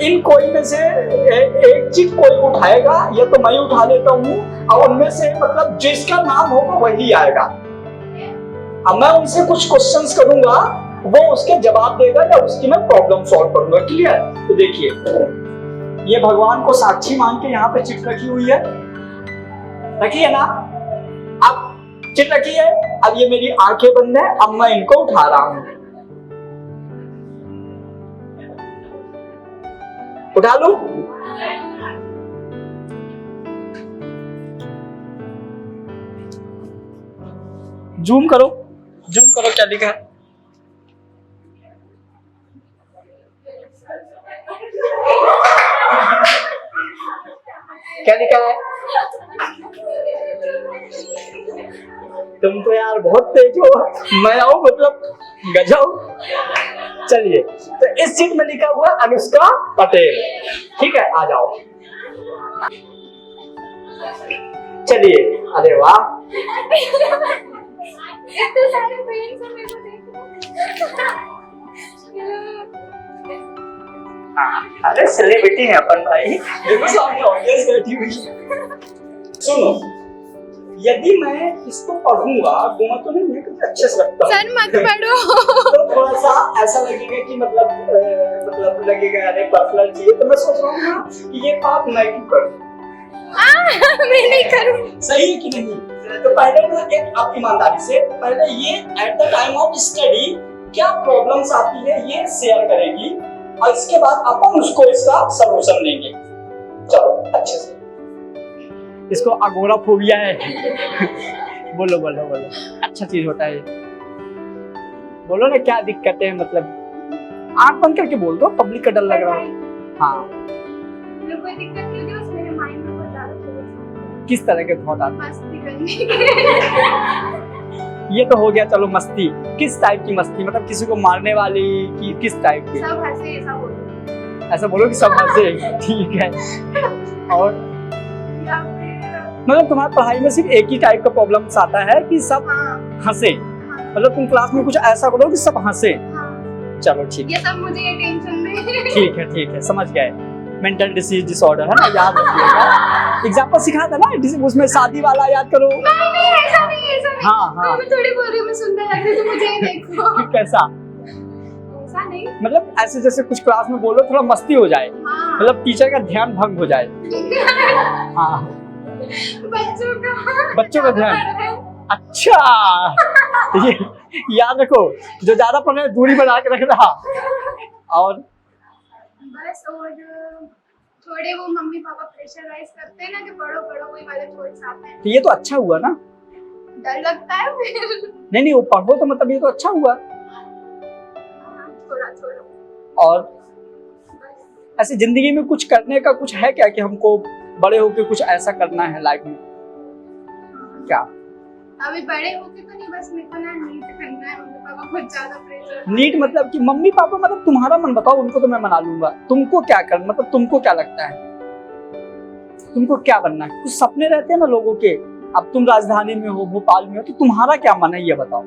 इन कोई में से एक चीट कोई उठाएगा या तो मैं उठा लेता हूँ, और उनमें से मतलब जिसका नाम होगा वही आएगा। अब मैं उनसे कुछ क्वेश्चंस करूंगा, वो उसके जवाब देगा या उसकी मैं प्रॉब्लम सॉल्व करूंगा। क्लियर? तो देखिए, ये भगवान को साक्षी मान के यहाँ पे चिट रखी हुई है, रखी है ना? अब चिट रखी है, अब ये मेरी आंखें बंद है, अब मैं इनको उठा रहा हूं। उठा लूं? जूम करो, जूम करो, क्या लिखा है? क्या लिखा है? तुम तो यार बहुत तेज हो, मैं आऊं मतलब गजब। चलिए, तो इस सीट में लिखा हुआ अनुष्का पटेल। ठीक है, आ जाओ। चलिए, अरे वाह, इतने सारे फ्रेंड्स हैं मेरे को देखो। अरे सेलिब्रिटी है अपन भाई, देखो सामने ऑडियंस बैठी हुई है। सुनो, यदि मैं इसको पढ़ूंगा, गुमा तो नहीं है, कुछ अच्छे से लगता है। सर मत पढ़ो। तो थोड़ा सा ऐसा लगेगा कि मतलब लगेगा अरे पर्सनल चीज। तो मैं सोच रहा हूँ ना कि ये पाप मैं क्यों करूँ, मैं नहीं करूँ। सही है कि नहीं? तो पहले ना एक आप ईमानदारी से पहले ये at the time of study क्या प्रॉब्लम्स आती है ये शेयर करेगी, और इसके बाद अपन उसको इसका सलूशन देंगे। चलो अच्छे से। इसको अगोरा फोबिया है। बोलो बोलो बोलो, अच्छा चीज होता है। बोलो ना क्या दिक्कत है, मतलब आंख बंद करके बोल दो, पब्लिक का डर लग रहा है। हाँ, कोई दिक्कत नहीं होती, बस मेरे माइंड में बहुत ज्यादा थोड़ा किस तरह के थॉट आते मस्ती करने के। ये तो हो गया, चलो मस्ती। किस टाइप की मस्ती, मतलब किसी को मारने वाली कि किस टाइप की? सब हंसे, ऐसा बोलो। ऐसा बोलो कि सब हंसे। ठीक है। और या फिर मतलब तुम्हारी पढ़ाई में सिर्फ एक ही टाइप का प्रॉब्लम्स आता है कि सब हाँ हंसे, हाँ मतलब तुम क्लास में कुछ ऐसा करो कि सब हंसे। हाँ, चलो ठीक ये सब मुझे ये टेंशन में। ठीक है, समझ गए। मेंटल डिसऑर्डर है ना, याद रखिएगा। एग्जांपल सिखाया था ना उसमें, शादी वाला याद करो। नहीं, ऐसा नहीं। हाँ हाँ, मैं थोड़ी बोल रही हूँ, मैं सुंदर लग रही हूँ, तो मुझे ये देखो। फिर कैसा, ऐसा नहीं। मतलब ऐसे जैसे कुछ क्लास में बोलो, थोड़ा मस्ती हो जाए, हाँ। मतलब टीचर का ध्यान भंग हो जाए। हाँ, बच्चों का ध्यान। अच्छा, ये याद रखो, जो ज्यादा पढ़ रहे दूरी बना के रखना। और बस, और थोड़े वो मम्मी पापा प्रेशराइज करते हैं ना कि पढ़ो पढ़ो, वही वाले थॉट्स आते हैं। तो ये तो अच्छा हुआ ना। डर लगता है फिर। नहीं, वो पढ़ो तो मतलब ये तो अच्छा हुआ। थोड़ा और ऐसे जिंदगी में कुछ करने का कुछ है क्या, कि हमको बड़े होके कुछ ऐसा करना है लाइफ में? क्या अभी बड़े होके तो नहीं, बस मेरे को ना नीट करना है। मम्मी पापा बहुत ज्यादा प्रेशर। नीट मतलब कि मम्मी पापा, मतलब तुम्हारा मन बताओ, उनको तो मैं मना लूंगा। तुमको क्या कर, मतलब तुमको क्या लगता है, तुमको क्या बनना है? कुछ सपने रहते हैं ना लोगों के। अब तुम राजधानी में हो, भोपाल में हो, तो तुम्हारा क्या मन है ये बताओ।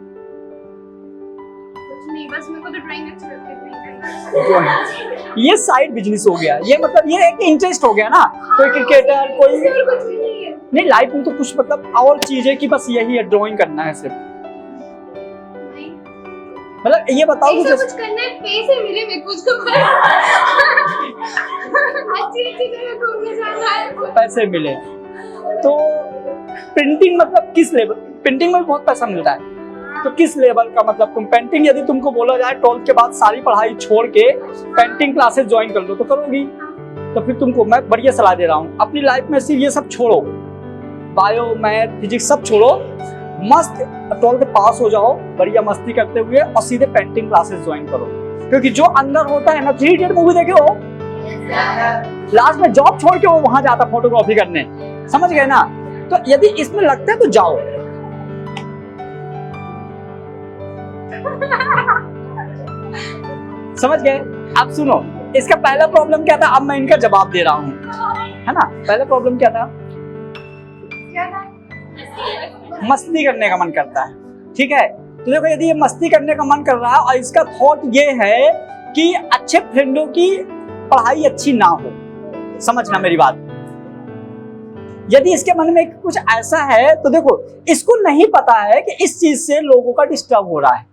कुछ नहीं, बस मेरे को तो ड्राइंग अच्छी लगती है, ड्राइंग करना। ये साइड बिजनेस हो गया, ये मतलब ये एक इंटरेस्ट हो गया ना। कोई क्रिकेटर, कोई और कुछ भी नहीं है। नहीं, लाइफ में तो कुछ मतलब और चीज है कि बस यही है, ड्राइंग करना है सिर्फ। नहीं, मतलब ये बताओ कि ऐसा कुछ करना है, पैसे मिले मेरे को तो अच्छी जगह घूमने जाना है, पैसे मिले। तो प्रिंटिंग मतलब किस लेवल, प्रिंटिंग में बहुत पैसा मिलता है, तो किस लेवल का, मतलब तुम पेंटिंग, यदि तुमको बोला जाए 12th के बाद सारी पढ़ाई छोड़ के पेंटिंग क्लासेस ज्वाइन कर लो, तो करोगी? तो फिर तुमको मैं बढ़िया सलाह दे रहा हूँ, अपनी लाइफ में सिर्फ ये सब छोड़ो, बायो मैथ फिजिक्स सब छोड़ो, मस्त 12th पास हो जाओ बढ़िया मस्ती करते हुए, और सीधे पेंटिंग क्लासेस ज्वाइन करो। क्योंकि जो अंदर होता है ना, 3 इडियट मूवी देखे हो, लास्ट में जॉब छोड़ के वो वहां जाता फोटोग्राफी करने, समझ गए ना? तो यदि इसमें लगता है तो जाओ, समझ गए? अब सुनो, इसका पहला प्रॉब्लम क्या था, अब मैं इनका जवाब दे रहा हूँ, है ना। पहला प्रॉब्लम क्या था? क्या था? मस्ती करने का मन करता है, ठीक है। तो देखो, यदि ये मस्ती करने का मन कर रहा है और इसका थॉट ये है कि अच्छे फ्रेंडों की पढ़ाई अच्छी ना हो, समझना मेरी बात, यदि इसके मन में कुछ ऐसा है तो देखो, इसको नहीं पता है कि इस चीज से लोगों का डिस्टर्ब हो रहा है।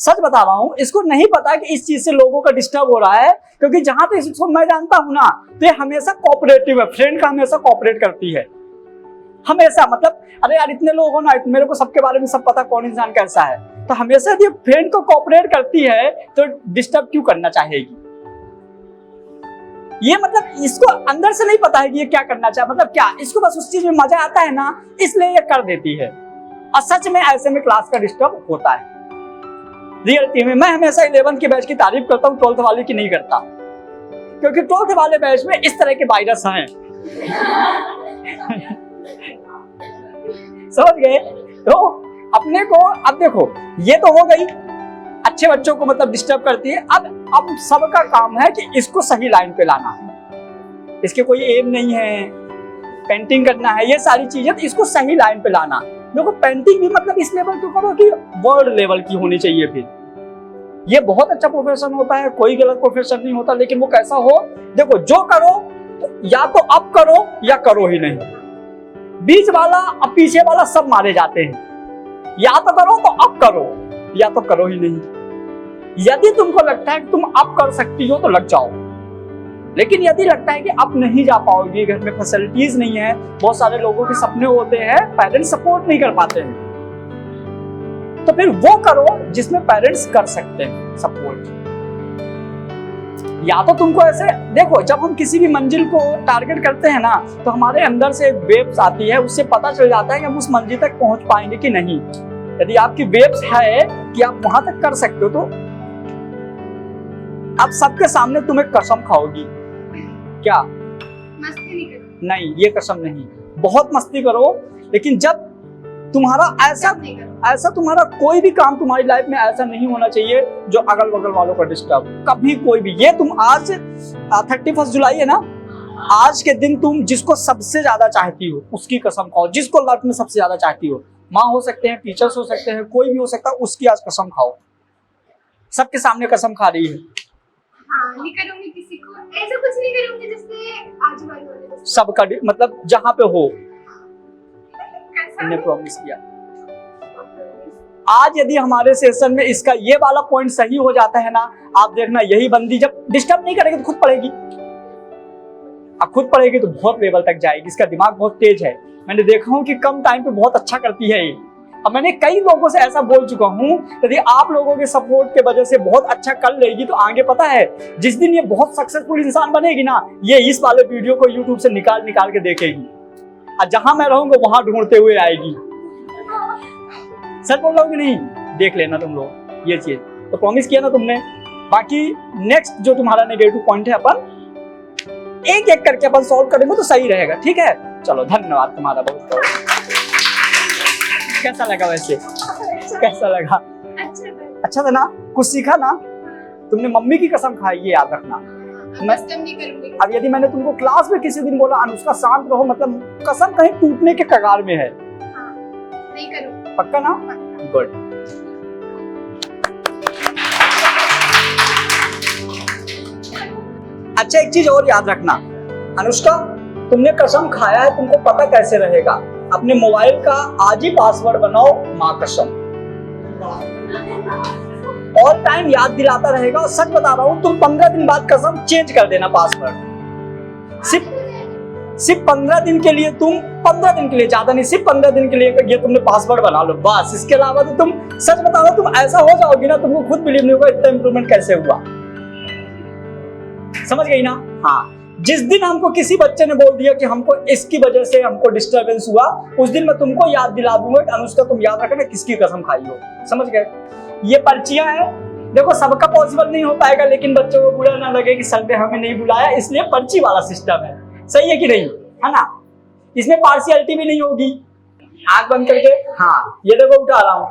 सच बता रहा हूं, इसको नहीं पता कि इस चीज से लोगों का डिस्टर्ब हो रहा है, क्योंकि जहां तक इसको मैं जानता हूं ना, तो ये हमेशा कोऑपरेटिव है, फ्रेंड का हमेशा कोऑपरेट करती है, हमेशा। मतलब अरे यार, इतने लोग हो ना, मेरे को सबके बारे में सब पता, कौन इंसान कैसा है, तो हमेशा यदि फ्रेंड को कोऑपरेट करती है तो डिस्टर्ब क्यों करना चाहेगी? ये मतलब इसको अंदर से नहीं पता है कि ये क्या करना चाहे, मतलब क्या, इसको बस उस चीज में मजा आता है ना, इसलिए ये कर देती है। और सच में ऐसे में क्लास का डिस्टर्ब होता है रियलिटी में। मैं हमेशा 11 के बैच की तारीफ करता हूँ, 12th वाले की नहीं करता, क्योंकि 12th वाले बैच में इस तरह के वायरस हैं। समझ गए? तो अपने को, अब देखो, ये तो हो गई अच्छे बच्चों को मतलब डिस्टर्ब करती है। अब सबका काम है कि इसको सही लाइन पे लाना है। इसके कोई एम नहीं है, पेंटिंग करना है, ये सारी चीजें, तो इसको सही लाइन पे लाना। देखो, पेंटिंग भी मतलब इस लेवल की करो कि वर्ल्ड लेवल की होनी चाहिए। फिर ये बहुत अच्छा प्रोफेशन होता है, कोई गलत प्रोफेशन नहीं होता, लेकिन वो कैसा हो, देखो, जो करो तो या तो अब करो या करो ही नहीं। बीच वाला और पीछे वाला सब मारे जाते हैं। या तो करो तो अब करो, या तो करो ही नहीं। यदि तुमको लगता है कि तुम अब कर सकती हो तो लग जाओ, लेकिन यदि लगता है कि अब नहीं जा पाओगी, घर में फैसिलिटीज नहीं है, बहुत सारे लोगों के सपने होते हैं, पेरेंट्स सपोर्ट नहीं कर पाते हैं, तो फिर वो करो जिसमें पेरेंट्स कर सकते हैं सपोर्ट। या तो तुमको ऐसे देखो, जब हम किसी भी मंजिल को टारगेट करते हैं ना, तो हमारे अंदर से एक वेव्स आती है, उससे पता चल जाता है कि हम उस मंजिल तक पहुंच पाएंगे कि नहीं। यदि आपकी वेव्स है कि आप वहां तक कर सकते हो, तो अब सबके सामने तुम एक कसम खाओगी, क्या? मस्ती नहीं करो। नहीं, ये कसम नहीं। बहुत मस्ती करो, लेकिन जब तुम्हारा ऐसा तुम्हारा कोई भी काम तुम्हारी लाइफ में ऐसा नहीं होना चाहिए जो अगल बगल वालों का डिस्टर्ब, कभी कोई भी। ये तुम आज 31 जुलाई है ना, आज के दिन तुम जिसको सबसे ज्यादा चाहती हो उसकी कसम खाओ, जिसको लाइफ में सबसे ज्यादा चाहती हो, माँ हो सकते हैं, टीचर्स हो सकते हैं, कोई भी हो सकता है, उसकी आज कसम खाओ। सबके सामने कसम खा रही है। हाँ, नहीं करूंगी किसी को, ऐसा कुछ नहीं करूंगी जिससे आजू बाजू वाले सबका मतलब जहां पे हो, कैसा हमने प्रॉमिस किया। आज यदि हमारे सेशन में इसका ये वाला पॉइंट सही हो जाता है ना, आप देखना, यही बंदी जब डिस्टर्ब नहीं करेगी तो खुद पढ़ेगी, अब खुद पढ़ेगी तो बहुत लेवल तक जाएगी। इसका दिमाग बहुत तेज है, मैंने देखा हूं कि कम टाइम पे बहुत अच्छा करती है ये। अब मैंने कई लोगों से ऐसा बोल चुका हूं, यदि आप लोगों के सपोर्ट के वजह से बहुत अच्छा कर लेगी तो आगे पता है जिस दिन ये बहुत सक्सेसफुल इंसान बनेगी ना, ये इस वाले वीडियो को यूट्यूब से निकाल के देखेगी, और जहां मैं रहूंगा वहां ढूंढते हुए आएगी। सच बोल रहा हूँ कि नहीं? देख लेना तुम लोग ये चीज, तो प्रॉमिस किया ना तुमने। बाकी नेक्स्ट जो तुम्हारा नेगेटिव पॉइंट है, अपन एक एक करके अपन सॉल्व करेंगे तो सही रहेगा, ठीक है? चलो, धन्यवाद तुम्हारा बहुत बहुत। कैसा लगा वैसे? कैसा लगा? अच्छा था ना? कुछ सीखा ना? तुमने मम्मी की कसम खाई, ये याद रखना। अब यदि मैंने तुमको क्लास में किसी दिन बोला अनुष्का शांत रहो, मतलब कसम कहीं टूटने के कगार में है, नहीं करूंगी। पक्का ना? गुड। अच्छा, एक चीज और याद रखना, अनुष्का, तुमने कसम खाया है, तुमको पता कैसे रहेगा? अपने मोबाइल का आज ही पासवर्ड बनाओ, माँ कसम, ऑल टाइम याद दिलाता रहेगा। और सच बता रहा हूं, तुम 15 दिन बाद कसम चेंज कर देना पासवर्ड। सिर्फ 15 दिन के लिए, तुम 15 दिन के लिए, ज्यादा नहीं, सिर्फ 15 दिन के लिए ये तुमने पासवर्ड बना लो बस। इसके अलावा तो तुम, सच बता रहा हूं, तुम ऐसा हो जाओगी ना, तुमको खुद बिलीव नहीं होगा इतना इंप्रूवमेंट कैसे हुआ। समझ गई ना? हाँ, जिस दिन हमको किसी बच्चे ने बोल दिया कि हमको इसकी वजह से हमको डिस्टरबेंस हुआ, उस दिन मैं तुमको याद दिला दूंगा कि अनुष्का तुम याद रखना किसकी कसम खाई हो। समझ गए? ये पर्चियां हैं, देखो सबका पॉसिबल नहीं हो पाएगा, लेकिन बच्चों को बुरा ना लगे कि सर ने हमें नहीं बुलाया, इसलिए पर्ची वाला सिस्टम है। सही है कि नहीं? है ना? इसमें पार्शियलिटी भी नहीं होगी। आंख बंद करके, हाँ, ये देखो उठा रहा हूं,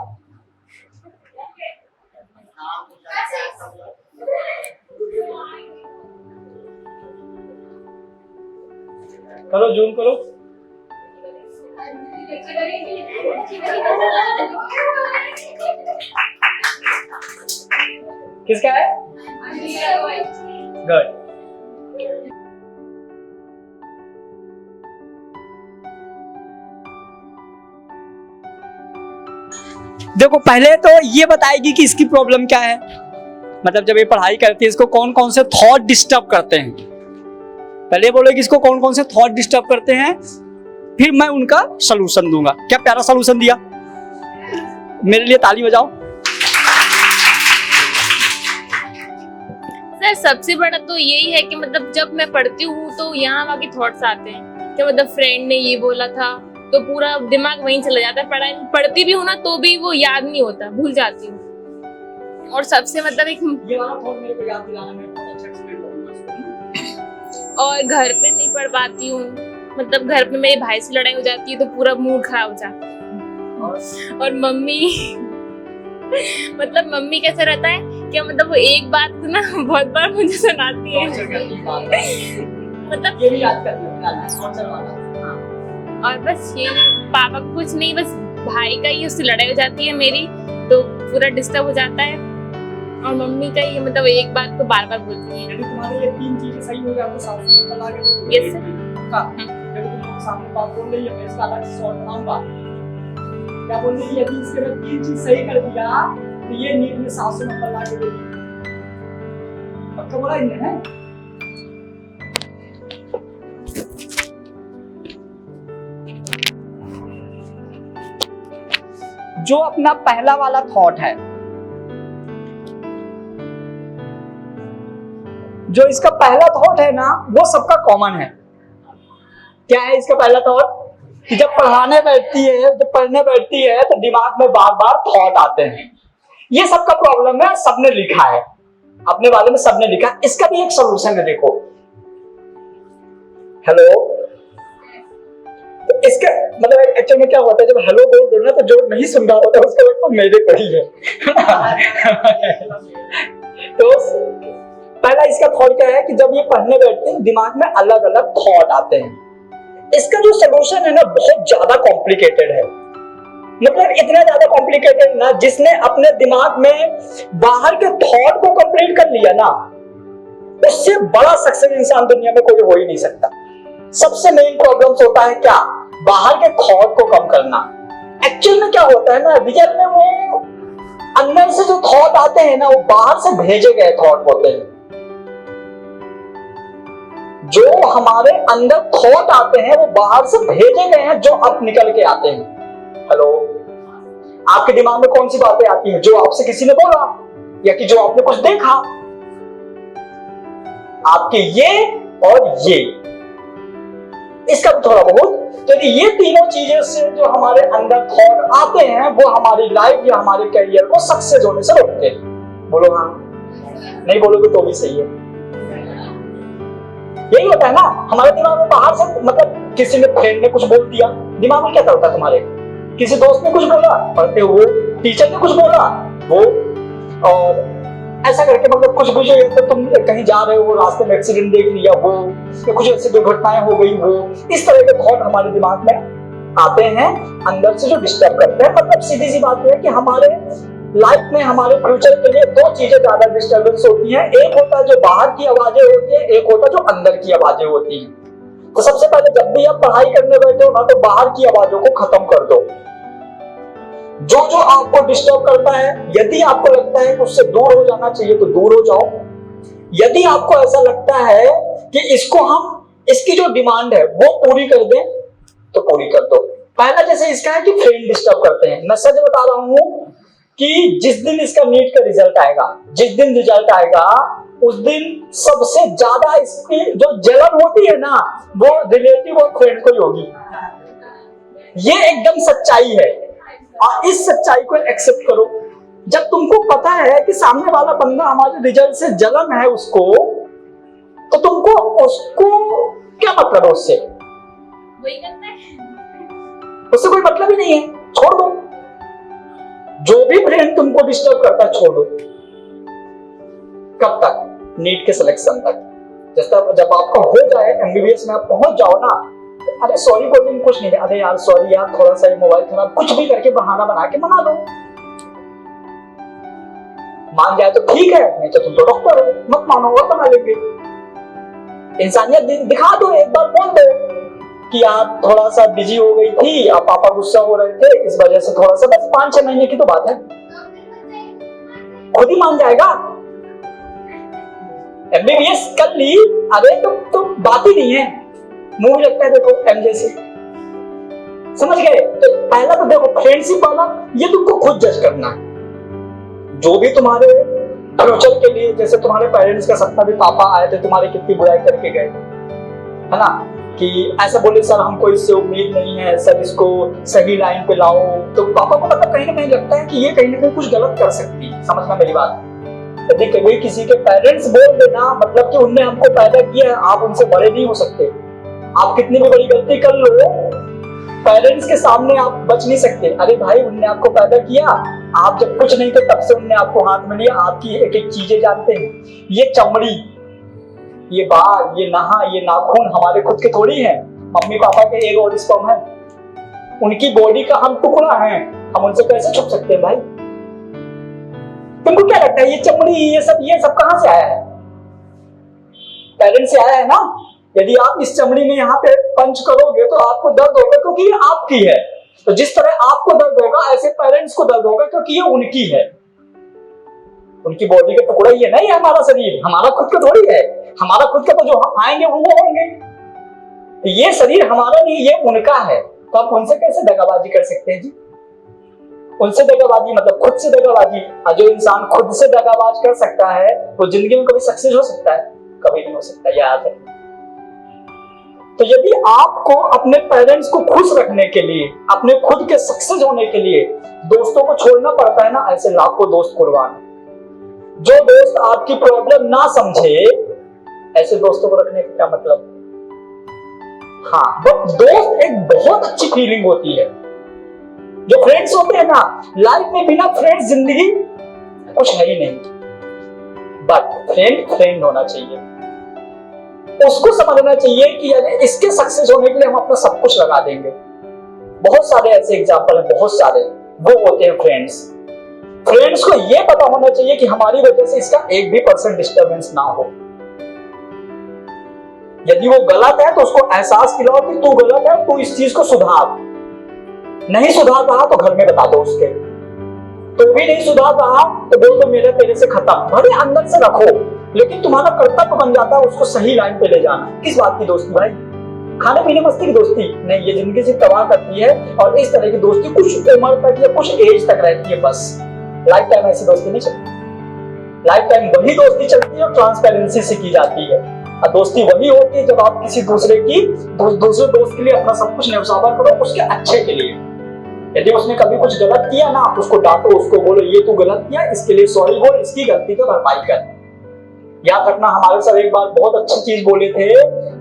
करो जूम करो। किसका है? गुड। देखो पहले तो ये बताएगी कि इसकी प्रॉब्लम क्या है, मतलब जब ये पढ़ाई करती है इसको कौन कौन से थॉट डिस्टर्ब करते हैं। पहले बोलेगी इसको कौन कौन से थॉट डिस्टर्ब करते हैं, फिर मैं उनका सलूशन दूंगा। क्या प्यारा सलूशन दिया, मेरे लिए ताली बजाओ। सर सबसे बड़ा तो यही है कि मतलब जब मैं पढ़ती हूँ तो यहाँ वहाँ के थॉट्स आते हैं कि मतलब फ्रेंड ने ये बोला था, तो पूरा दिमाग वहीं चला जाता है। पढ़ती भी हूँ ना तो भी वो याद नहीं होता, भूल जाती हूँ। और सबसे मतलब एक ये वाला थॉट मेरे को याद दिलाना, मैं बहुत अच्छा एक्सप्लेन करूंगा इसको। और घर पे नहीं पढ़ पाती हूँ, मतलब घर पे मेरे भाई से लड़ाई हो जाती है तो पूरा मूड खराब हो जाता है। और मम्मी मतलब मम्मी कैसा रहता है कि मतलब वो एक बात को ना बहुत बार मुझे सुनाती है। मतलब ये भी याद कर लिया। और बस ये पापा को कुछ नहीं, बस भाई का ही उससे लड़ाई हो जाती है मेरी, तो पूरा डिस्टर्ब हो जाता है। और मम्मी का ही मतलब एक बात को बार बार बोलती है। यदि तुम्हारे ये 3 चीजें सही हो जाए तो साथ में बता के देखो। Yes sir. जब तुम लोग सामने बात बोल रही है मैं इसका अलग से सॉल्व बनाऊंगा। क्या बोल रही है, यदि इसके मैं 3 चीज सही कर दिया तो ये नीट में 700 नंबर ला के देगी। पक्का बोला इन्हें है? जो अपना पहला वाला थॉट है, जो इसका पहला थॉट है ना, वो सबका कॉमन है। क्या है इसका पहला थॉट? कि जब पढ़ाने बैठती है, जब पढ़ने बैठती है तो दिमाग में बार बार थॉट आते हैं। ये सबका प्रॉब्लम है, सबने लिखा है अपने वाले में, सबने लिखा। इसका भी एक सोल्यूशन है, देखो। हेलो, तो इसका मतलब एक्चुअल में क्या होता है, जब हेलो बोल दो ना तो जो नहीं सुन रहा होता है उसको लगता है मेरे को ही है। तो पहला इसका थॉट क्या है कि जब ये पढ़ने बैठते हैं दिमाग में अलग अलग थॉट आते हैं। इसका जो सोल्यूशन है ना बहुत ज्यादा कॉम्प्लिकेटेड है, मतलब इतना ज्यादा कॉम्प्लिकेटेड ना, जिसने अपने दिमाग में बाहर के थॉट को कंप्लीट कर लिया ना, उससे बड़ा सक्सेस इंसान दुनिया में कोई हो ही नहीं सकता। सबसे मेन प्रॉब्लम होता है क्या, बाहर के थॉट को कम करना। एक्चुअल में क्या होता है ना, रियल में वो अंदर से जो थॉट आते हैं ना वो बाहर से भेजे गए थॉट होते हैं। जो हमारे अंदर थॉट आते हैं वो बाहर से भेजे गए हैं, जो अब निकल के आते हैं। हेलो, आपके दिमाग में कौन सी बातें आती हैं? जो आपसे किसी ने बोला या कि जो आपने कुछ देखा। आपके ये और ये, इसका भी थोड़ा बहुत। तो ये तीनों चीजें से जो हमारे अंदर थॉट आते हैं वो हमारी लाइफ या हमारे करियर को सक्सेस होने से रोकते हैं। बोलो हाँ, नहीं बोलोगे तो भी सही है। यही होता है ना हमारे दिमाग में, बाहर से मतलब किसी ने, फ्रेंड ने कुछ बोल दिया, दिमाग में क्या चलता है तुम्हारे? किसी दोस्त ने कुछ बोला, पढ़ते हो, टीचर ने कुछ बोला वो, और ऐसा करके मतलब कुछ भी, तो तुम कहीं जा रहे हो रास्ते में एक्सीडेंट देख लिया वो, या कुछ ऐसी दुर्घटनाएं हो गई वो, इस तरह के थॉट हमारे दिमाग में आते हैं अंदर से, जो डिस्टर्ब करते हैं। मतलब सीधी सी बात है कि हमारे लाइफ में, हमारे फ्यूचर के लिए 2 चीजें ज्यादा डिस्टर्बेंस होती हैं। एक होता है जो बाहर की आवाजें होती है, एक होता है जो अंदर की आवाजें होती है। तो सबसे पहले जब भी आप पढ़ाई करने बैठे हो ना तो बाहर की आवाजों को खत्म कर दो। जो जो आपको डिस्टर्ब करता है, यदि आपको लगता है कि उससे दूर हो जाना चाहिए तो दूर हो जाओ। यदि आपको ऐसा लगता है कि इसको हम, इसकी जो डिमांड है वो पूरी कर दें तो पूरी कर दो। पहला जैसे इसका है कि फ्रेंड डिस्टर्ब करते हैं। मैं सच बता रहा हूं कि जिस दिन इसका नीट का रिजल्ट आएगा, जिस दिन रिजल्ट आएगा उस दिन सबसे ज्यादा इसकी जो जलन होती है ना वो रिलेटिव और फ्रेंड को ही होगी। ये एकदम सच्चाई है और इस सच्चाई को एक्सेप्ट करो। जब तुमको पता है कि सामने वाला बंदा हमारे रिजल्ट से जलन है उसको, तो तुमको उसको क्या मतलब है? उससे वही करता है, उससे कोई मतलब ही नहीं है, छोड़ दो। जो भी फ्रेंड तुमको डिस्टर्ब करता है छोड़ दो। कब तक? नीट के सिलेक्शन तक। जब आपका हो जाए, एमबीबीएस में आप पहुंच जाओ ना, अरे सॉरी बोलने में कुछ नहीं है, अरे यार सॉरी यार थोड़ा सा मोबाइल खराब, कुछ भी करके बहाना बना के मना लो। मान जाए तो ठीक है, नहीं तो तुम तो डॉक्टर हो, मत मानो और बना लेंगे। इंसानियत दिखा दो, एक बार बोल दो कि यार थोड़ा सा बिजी हो गई थी, अब पापा गुस्सा हो रहे थे इस वजह से थोड़ा सा, बस 5-6 महीने की तो बात है, खुद ही मान जाएगा। MBBS कर ली, अरे तो बात ही नहीं है, मुंह लगता है देखो एम जैसे, समझ गए। तो पहला तो देखो फ्रेंडशिप वाला ये तुमको खुद जज करना है, जो भी तुम्हारे फ्यूचर के लिए, जैसे तुम्हारे पेरेंट्स का सपना भी, पापा आए थे तुम्हारी कितनी बुराई करके गए, है ना, कि ऐसा बोले सर हमको इससे उम्मीद नहीं है, सर इसको सही लाइन पे लाओ, तो पापा को मतलब कहीं ना कहीं लगता है कि ये कहीं ना कहीं कुछ गलत कर सकती है। समझना मेरी बात, यदि कभी किसी के पेरेंट्स बोल देना मतलब कि उनने हमको पैदा किया है, आप उनसे बड़े नहीं हो सकते। आप कितनी भी बड़ी गलती कर लो, पेरेंट्स के सामने आप बच नहीं सकते। अरे भाई उनने आपको पैदा किया, आप जब कुछ नहीं थे तब से उनने आपको हाथ में लिया, आपकी एक एक चीजें जानते हैं। ये चमड़ी, ये बाल, ये नहा, ये नाखून हमारे खुद के थोड़ी हैं, मम्मी पापा के एक और स्पर्म है, उनकी बॉडी का हम टुकड़ा है, हम उनसे कैसे छुप सकते हैं भाई। तुमको क्या लगता है ये चमड़ी ये सब कहां से आया है? पेरेंट्स से आया है ना। यदि आप इस चमड़ी में यहाँ पे पंच करोगे तो आपको दर्द होगा क्योंकि ये आपकी है, तो जिस तरह आपको दर्द होगा ऐसे पेरेंट्स को दर्द होगा क्योंकि ये उनकी है, उनकी बॉडी का टुकड़ा ही है ना ये हमारा शरीर, हमारा खुद का थोड़ी है। हमारा खुद का तो जो हम आएंगे वो होंगे, ये शरीर हमारा नहीं, ये उनका है। तो आप उनसे कैसे दगाबाजी कर सकते हैं जी? उनसे दगाबाजी मतलब खुद से दगाबाजी। जो इंसान खुद से दगाबाज कर सकता है वो जिंदगी में कभी सक्सेस हो सकता है? कभी नहीं हो सकता, याद है। तो यदि आपको अपने पेरेंट्स को खुश रखने के लिए, अपने खुद के सक्सेस होने के लिए दोस्तों को छोड़ना पड़ता है ना, ऐसे लाखों दोस्त कुर्बान। जो दोस्त आपकी प्रॉब्लम ना समझे, ऐसे दोस्तों को रखने का क्या मतलब? हाँ, बट दोस्त एक बहुत अच्छी फीलिंग होती है। जो फ्रेंड्स होते हैं ना, लाइफ में बिना फ्रेंड्स जिंदगी कुछ है ही नहीं, बट फ्रेंड होना चाहिए। उसको समझना चाहिए कि यार इसके सक्सेस होने के लिए हम अपना सब कुछ लगा देंगे। बहुत सारे ऐसे एग्जांपल हैं, बहुत सारे, वो होते हैं फ्रेंड्स। फ्रेंड्स को ये पता होना चाहिए कि हमारी वजह से इसका 1% भी डिस्टर्बेंस ना हो। यदि वो गलत है तो उसको एहसास दिलाओ कि तू गलत है, तू इस चीज को सुधार। नहीं सुधार रहा तो घर में बता दो उसके, तो भी नहीं सुधार रहा तो बोल दो मेरे तेरे से खत्म, भले अंदर से रखो, लेकिन तुम्हारा कर्तव्य बन जाता है उसको सही लाइन पे ले जाना। किस बात की दोस्ती भाई? खाने पीने मस्ती की दोस्ती नहीं, ये जिंदगी से तबाह करती है। और इस तरह की दोस्ती कुछ उम्र तक या कुछ एज तक रहती है, बस लाइफ टाइम ऐसी दोस्ती नहीं चलती। लाइफ टाइम वही दोस्ती चलती है और ट्रांसपेरेंसी से की जाती है। और दोस्ती वही होती है जब आप किसी दूसरे दोस्त के लिए अपना सब कुछ न्यौछावर करो उसके अच्छे के लिए। यदि उसने कभी कुछ गलत किया ना, उसको डांटो, उसको बोलो ये तू गलत किया, इसके लिए सॉरी बोल, इसकी गलती का भरपाई कर। याद रखना, हमारे सर एक बार बहुत अच्छी चीज बोले थे,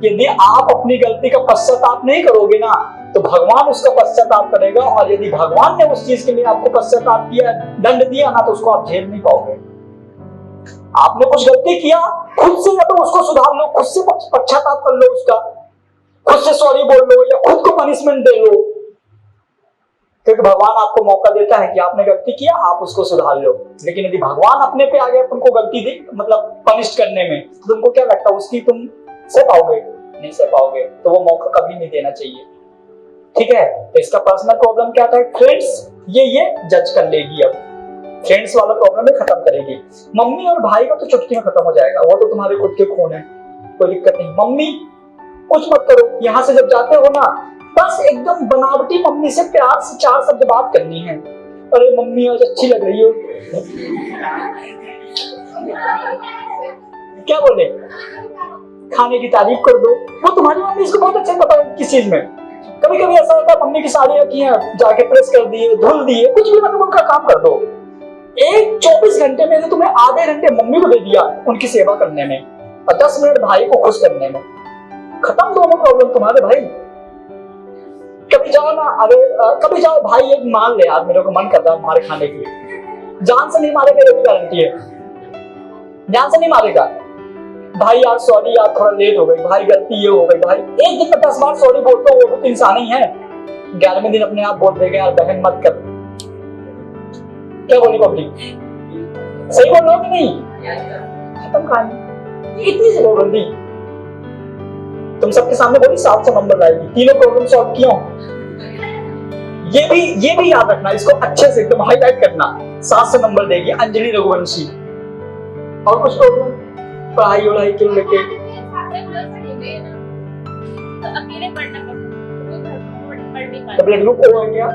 यदि आप अपनी गलती का पश्चाताप नहीं करोगे ना तो भगवान उसका पश्चाताप करेगा, और यदि भगवान ने उस चीज के लिए आपको पश्चाताप किया, दंड दिया ना, तो उसको आप झेल नहीं पाओगे। आपने कुछ गलती किया, खुद से या तो उसको सुधार लो, खुद से पश्चाताप कर लो उसका, खुद से सॉरी बोल लो या खुद को पनिशमेंट दे लो, क्योंकि भगवान आपको मौका देता है कि आपने गलती किया, आप उसको सुधार लो। लेकिन यदि भगवान अपने पे आ गया तुमको गलती दी मतलब पनिश करने में, तो तुमको क्या लगता है उसकी तुम सह पाओगे? नहीं सह पाओगे। तो वो मौका कभी नहीं देना चाहिए, ठीक है। तो इसका पर्सनल प्रॉब्लम क्या था? फ्रेंड्स ये जज कर लेगी, अब फ्रेंड्स वाला प्रॉब्लम ही खत्म करेगी। मम्मी और भाई का तो चुटकी में खत्म हो जाएगा, वो तो तुम्हारे खुद के खून है, कोई दिक्कत नहीं। मम्मी कुछ मत करो, यहाँ से जब जाते हो ना, बस एकदम बनावटी मम्मी से प्यार से 4 शब्द बात करनी है। अरे मम्मी आज अच्छी लग रही हो, क्या बोले, खाने की तारीफ कर दो। वो तुम्हारी मम्मी इसको बहुत अच्छे पता है किस चीज में। कभी कभी ऐसा होता है मम्मी की साड़ियां की हैं, जाके प्रेस कर दिए, धुल दिए, कुछ भी मतलब उनका काम कर दो। एक 24 घंटे में तुम्हें आधे घंटे मम्मी को दे दिया उनकी सेवा करने में और 10 मिनट भाई को खुश करने में, खत्म दोनों प्रॉब्लम तुम्हारे भाई। कभी जाओ ना, अरे कभी जाओ भाई एक मान ले यार मेरे को मन कर रहा है मार खाने के लिए, जान से नहीं मारेगा, ये गारंटी है, जान से नहीं मारेगा, भाई यार सॉरी यार थोड़ा लेट हो गई भाई, गलती ये हो गई भाई। एक दिन में 10 बार सॉरी बोलता हूँ, वो भी तो इंसान ही है। 11वें दिन अपने आप बोल देगा यार बहन मत कर। क्या बोली पब्लिक, सही बोल रहा हूँ कि नहीं? खत्म कहानी। इतनी सी बोलबंदी तुम सबके सामने बोली 700 नंबर लाएगी, तीनों प्रॉब्लम सॉल्व किया। ये भी याद रखना, इसको अच्छे से एकदम हाईलाइट करना। 700 नंबर देगी अंजलि रघुवंशी। और कुछ प्रॉब्लम पढ़ाई वढ़ाई के लेके? तो अकेले पढ़ना पसंद है, घर में पढ़ नहीं पाते। ब्लड ग्रुप ओ है क्या?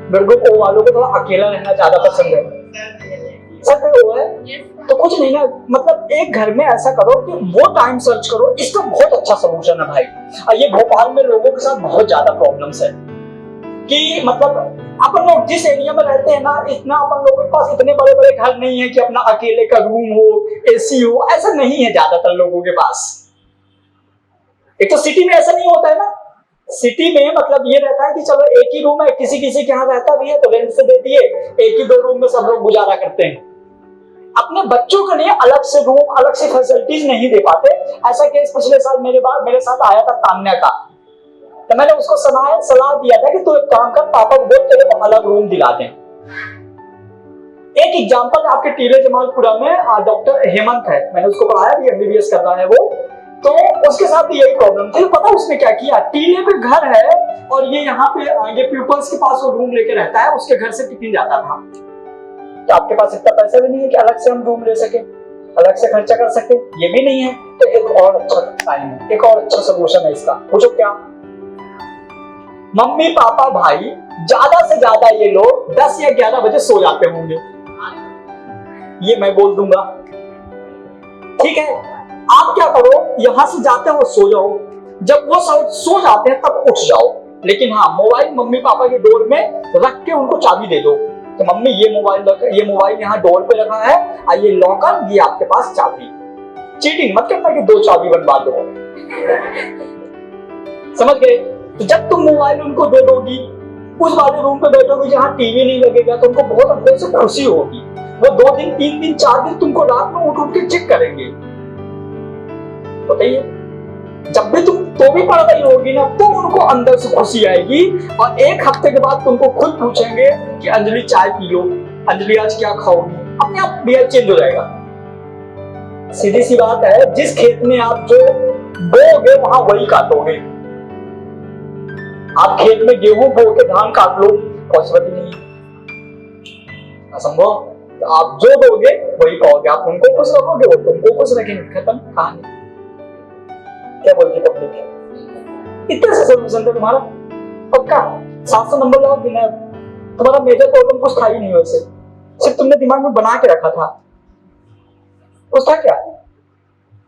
ब्लड ग्रुप ओ वालों को थोड़ा अकेला रहना ज्यादा पसंद है। सच में वो है तो कुछ नहीं ना, मतलब एक घर में ऐसा करो कि वो टाइम सर्च करो, इसका बहुत अच्छा सोल्यूशन है भाई। और ये भोपाल में लोगों के साथ बहुत ज्यादा प्रॉब्लम्स है कि मतलब अपन लोग जिस एरिया में रहते हैं ना, इतना अपन लोगों के पास इतने बड़े बड़े घर नहीं है कि अपना अकेले का रूम हो, एसी हो, ऐसा नहीं है ज्यादातर लोगों के पास। एक तो सिटी में ऐसा नहीं होता है ना, सिटी में मतलब ये रहता है कि चलो एक ही रूम है, किसी किसी के यहाँ रहता भी है तो रेंट से दे दिए, एक ही 2 रूम में सब लोग गुजारा करते हैं। अपने बच्चों के लिए अलग से रूम, अलग से फैसिलिटीज नहीं दे पाते। ऐसा केस पिछले साल मेरे साथ आया था तान्या का, तो मैंने उसको सलाह दिया था कि तू एक काम कर, पापा को बोल तेरे को अलग रूम दिला दें। एक एग्जांपल आपके टीले जमालपुरा में डॉक्टर हेमंत है, मैंने उसको पढ़ाया भी, एमबीबीएस कर रहा है वो, तो उसके साथ भी यही प्रॉब्लम थी। पता उसने क्या किया, टीले पे घर है और ये यहाँ पे आगे पीपल्स के पास वो रूम लेके रहता है, उसके घर से टिफिन जाता था। तो आपके पास इतना पैसा भी नहीं है कि अलग से हम रूम ले सके, अलग से खर्चा कर सके, ये भी नहीं है। तो एक और अच्छा टाइम है, एक और अच्छा सोल्यूशन है इसका। पूछो क्या? मम्मी पापा भाई ज्यादा से ज्यादा ये लोग 10 या 11 बजे सो जाते होंगे, ये मैं बोल दूंगा। ठीक है, आप क्या करो, यहां से जाते हो सो जाओ, जब वो सो जाते हैं तब उठ जाओ। लेकिन हाँ, मोबाइल मम्मी पापा के डोर में रख के उनको चाबी दे दो कि मम्मी ये मोबाइल यहाँ डोर पे रखा है, और ये लॉकर, ये आपके पास चाबी। चीटिंग मत करना कि 2 चाबी बनवा दो। समझ गए? तो जब तुम मोबाइल उनको दे दोगी, उस वाले रूम पे बैठोगे जहाँ टीवी नहीं लगेगा, तो उनको बहुत अंदर से खुशी होगी। वो 2 दिन 3 दिन 4 दिन तुमको रात में उठ के चेक करेंगे। बताइए, जब भी तुम तो भी पढ़ रही होगी ना, तो उनको अंदर से खुशी आएगी। और 1 हफ्ते के बाद तुमको खुद पूछेंगे कि अंजलि चाय पी लो, अंजलि आज क्या खाओगी, अपने आप बिहेव चेंज हो जाएगा। सीधी सी बात है, जिस खेत में आप जो बोओगे वहां वही काटोगे। आप खेत में गेहूं बो के धान काट लो, पॉसिबल नहीं, असंभव। तो आप जो बोगे वही पाओगे, आप उनको खुश रखोगे, वो तुमको खुश रखेंगे, खत्म कहानी। क्या बोलती पब्लिक? इतना सा सोल्यूशन था तुम्हारा, पक्का 700 नंबर लाओ बिना। तुम्हारा मेजर प्रॉब्लम कुछ था ही नहीं, वैसे सिर्फ तुमने दिमाग में बना के रखा था। कुछ था क्या?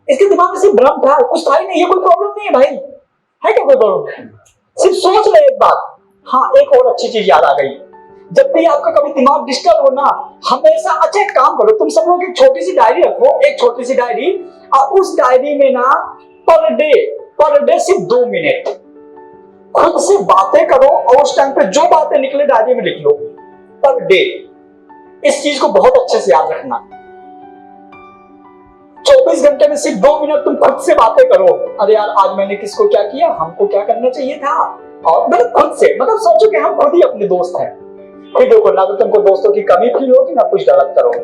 इसके दिमाग में सिर्फ भ्रम था, कुछ था ही नहीं। ये कोई प्रॉब्लम नहीं है भाई, है क्या कोई प्रॉब्लम? सिर्फ सोच ले एक बात। हाँ, एक और अच्छी चीज याद आ गई, जब भी आपका कभी दिमाग डिस्टर्ब हो ना, हमेशा अच्छा एक काम करो, तुम सब लोग एक छोटी सी डायरी रखो, एक छोटी सी डायरी, और उस डायरी में ना पर डे सिर्फ 2 मिनट खुद से बातें करो, और उस टाइम पे जो बातें निकले डायरी में लिख लो पर डे। इस चीज को बहुत अच्छे से याद रखना। 24 घंटे में सिर्फ 2 मिनट तुम खुद से बातें करो। अरे यार, आज मैंने किसको क्या किया, हमको क्या करना चाहिए था, और मतलब खुद से, मतलब सोचो कि हम खुद ही अपने दोस्त हैं। फिर देखो, ना तो तुमको दोस्तों की कमी फील होगी, ना कुछ गलत करोगे।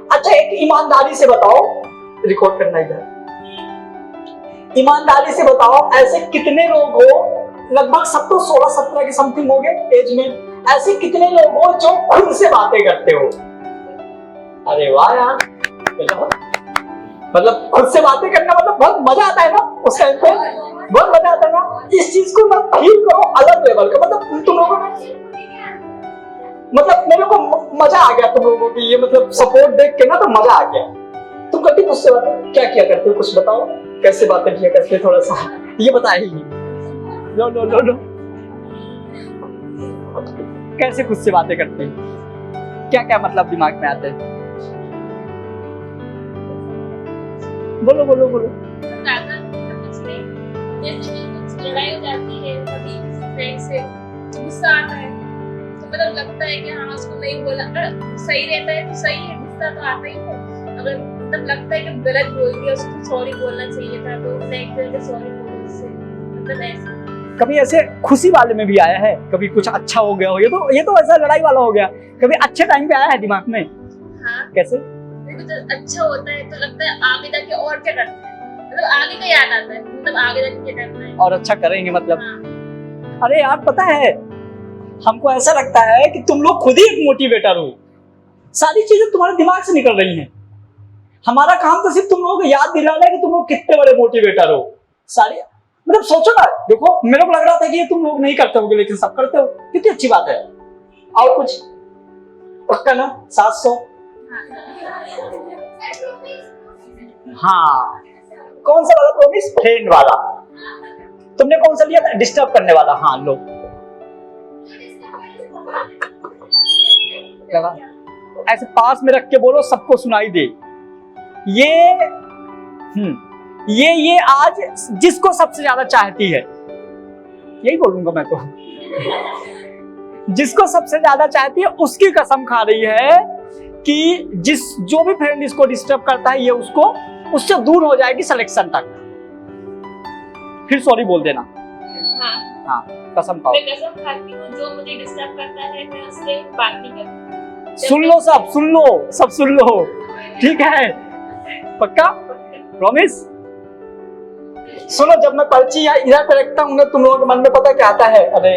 अच्छा, एक ईमानदारी से बताओ, रिकॉर्ड करना इधर, ईमानदारी से बताओ, ऐसे कितने लोग हो, लगभग सब तो 16-17 के समथिंग हो गए एज में, ऐसे कितने लोग हो जो खुद से बातें करते हो? अरे वाह यार, मतलब खुद से बातें करना मतलब बहुत मजा आता है ना, उस टाइम पे बहुत मजा आता है ना। इस चीज को ना फील करो अलग लेवल का, मतलब तुम लोगों में, मतलब मेरे को मजा आ गया तुम लोगों की ये मतलब सपोर्ट देख के ना, तो मजा आ गया। तुम कभी मुझसे बातें क्या किया करते हो, कुछ बताओ, कैसे बातें किया करते हो, थोड़ा सा ये बताइए। लो लो लो लो, कैसे खुद से बातें करते हो, क्या क्या मतलब दिमाग में आते हैं? बोलो बोलो बोलो। ज्यादा कुछ नहीं, जैसे कि कुछ लड़ाई हो जाती है कभी फ्रेंड से, गुस्सा आता है तो मतलब लगता है कि हाँ उसको नहीं बोला, सही रहता है तो सही है, गुस्सा तो आता ही है। अगर मतलब लगता है कि गलत बोल दिया उसको सॉरी बोलना चाहिए था तो नेक्स्ट टाइम सॉरी बोलो उससे, मतलब ऐसे। कभी ऐसे खुशी वाले में भी आया है, कभी कुछ अच्छा हो गया हो, ये तो ऐसा लड़ाई वाला हो गया, कभी अच्छे टाइम पे आया है दिमाग में? हाँ, कैसे? कुछ अच्छा होता है तो लगता है आगे जाके और क्या करना है, मतलब आगे का याद आता है, मतलब आगे जाके क्या करना है और अच्छा करेंगे मतलब। हाँ। अरे यार पता है, हमको ऐसा लगता है कि तुम लोग खुद ही एक मोटिवेटर हो, सारी चीजें तुम्हारे दिमाग से निकल रही हैं। हमारा काम तो सिर्फ तुम लोगों को याद दिलाना है कि तुम लोग कितने बड़े मोटिवेटर हो। सारे मतलब सोचो ना, देखो मेरे को लग रहा था कि ये तुम लोग नहीं करते होगे, लेकिन सब करते हो, कितनी अच्छी बात है। और कुछ पक्का ना 700? हाँ, कौन सा वाला प्रॉमिस? फ्रेंड वाला। तुमने कौन सा लिया था? डिस्टर्ब करने वाला। हाँ लो, ऐसे पास में रख के बोलो, सबको सुनाई दे। ये आज जिसको सबसे ज्यादा चाहती है, यही बोलूंगा मैं तो, जिसको सबसे ज्यादा चाहती है उसकी कसम खा रही है कि जो भी फ्रेंड इसको डिस्टर्ब करता है ये उससे दूर हो जाएगी सिलेक्शन तक। फिर सॉरी बोल देना। हाँ, कसम खाओ। मैं कसम खाती हूँ जो मुझे डिस्टर्ब करता है मैं उससे बात नहीं करती। सुन लो, सब सुन लो, ठीक है? पक्का प्रॉमिस? सुनो, जब मैं पर्ची या इधर पे रखता हूँ ना, तुम लोगों के मन में पता क्या आता है? अरे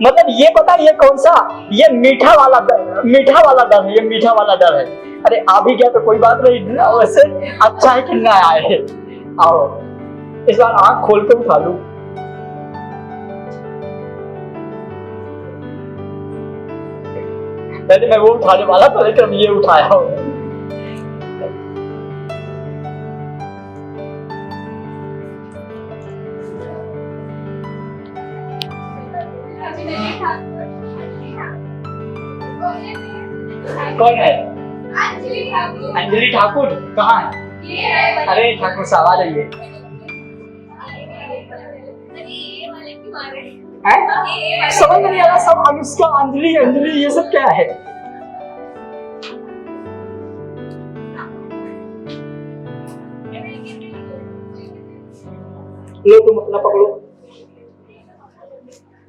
मतलब ये पता, ये कौन सा? ये मीठा वाला डर है, ये मीठा वाला डर है। अरे आ भी गया तो कोई बात नहीं, वैसे अच्छा है कि ना आए। आओ इस बार आंख खोल के उठा लूं। पहले मैं वो उठाने वाला था, लेकिन ये उठाया हूं। कौन है? अंजलि ठाकुर कहाँ है? अरे ठाकुर साहब आ जाइए। समझ में नहीं आ रहा, सब अनुष्का अंजलि ये सब क्या है? लो तुम अपना पकड़ो,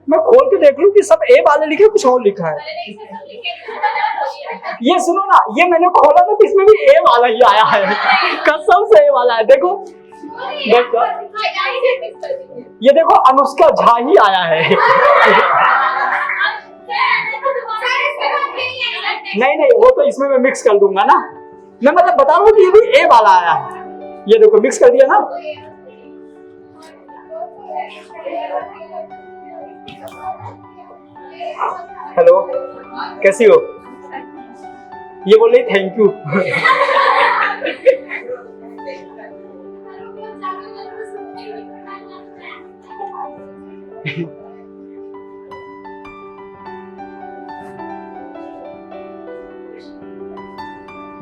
मैं खोल के देख लूं कि सब ए वाले लिखे, कुछ और लिखा है। ये सुनो ना, ये मैंने खोला ना तो इसमें भी ए वाला ही आया है, कसम से ए वाला है। देखो ये देखो, अनुष्का झा ही आया है। नहीं, वो तो इसमें मैं मिक्स कर दूंगा ना, मैं मतलब बता रहा हूँ कि ये भी ए वाला आया है। ये देखो मिक्स कर दिया ना। हेलो, कैसी हो? ये बोल रही थैंक यू।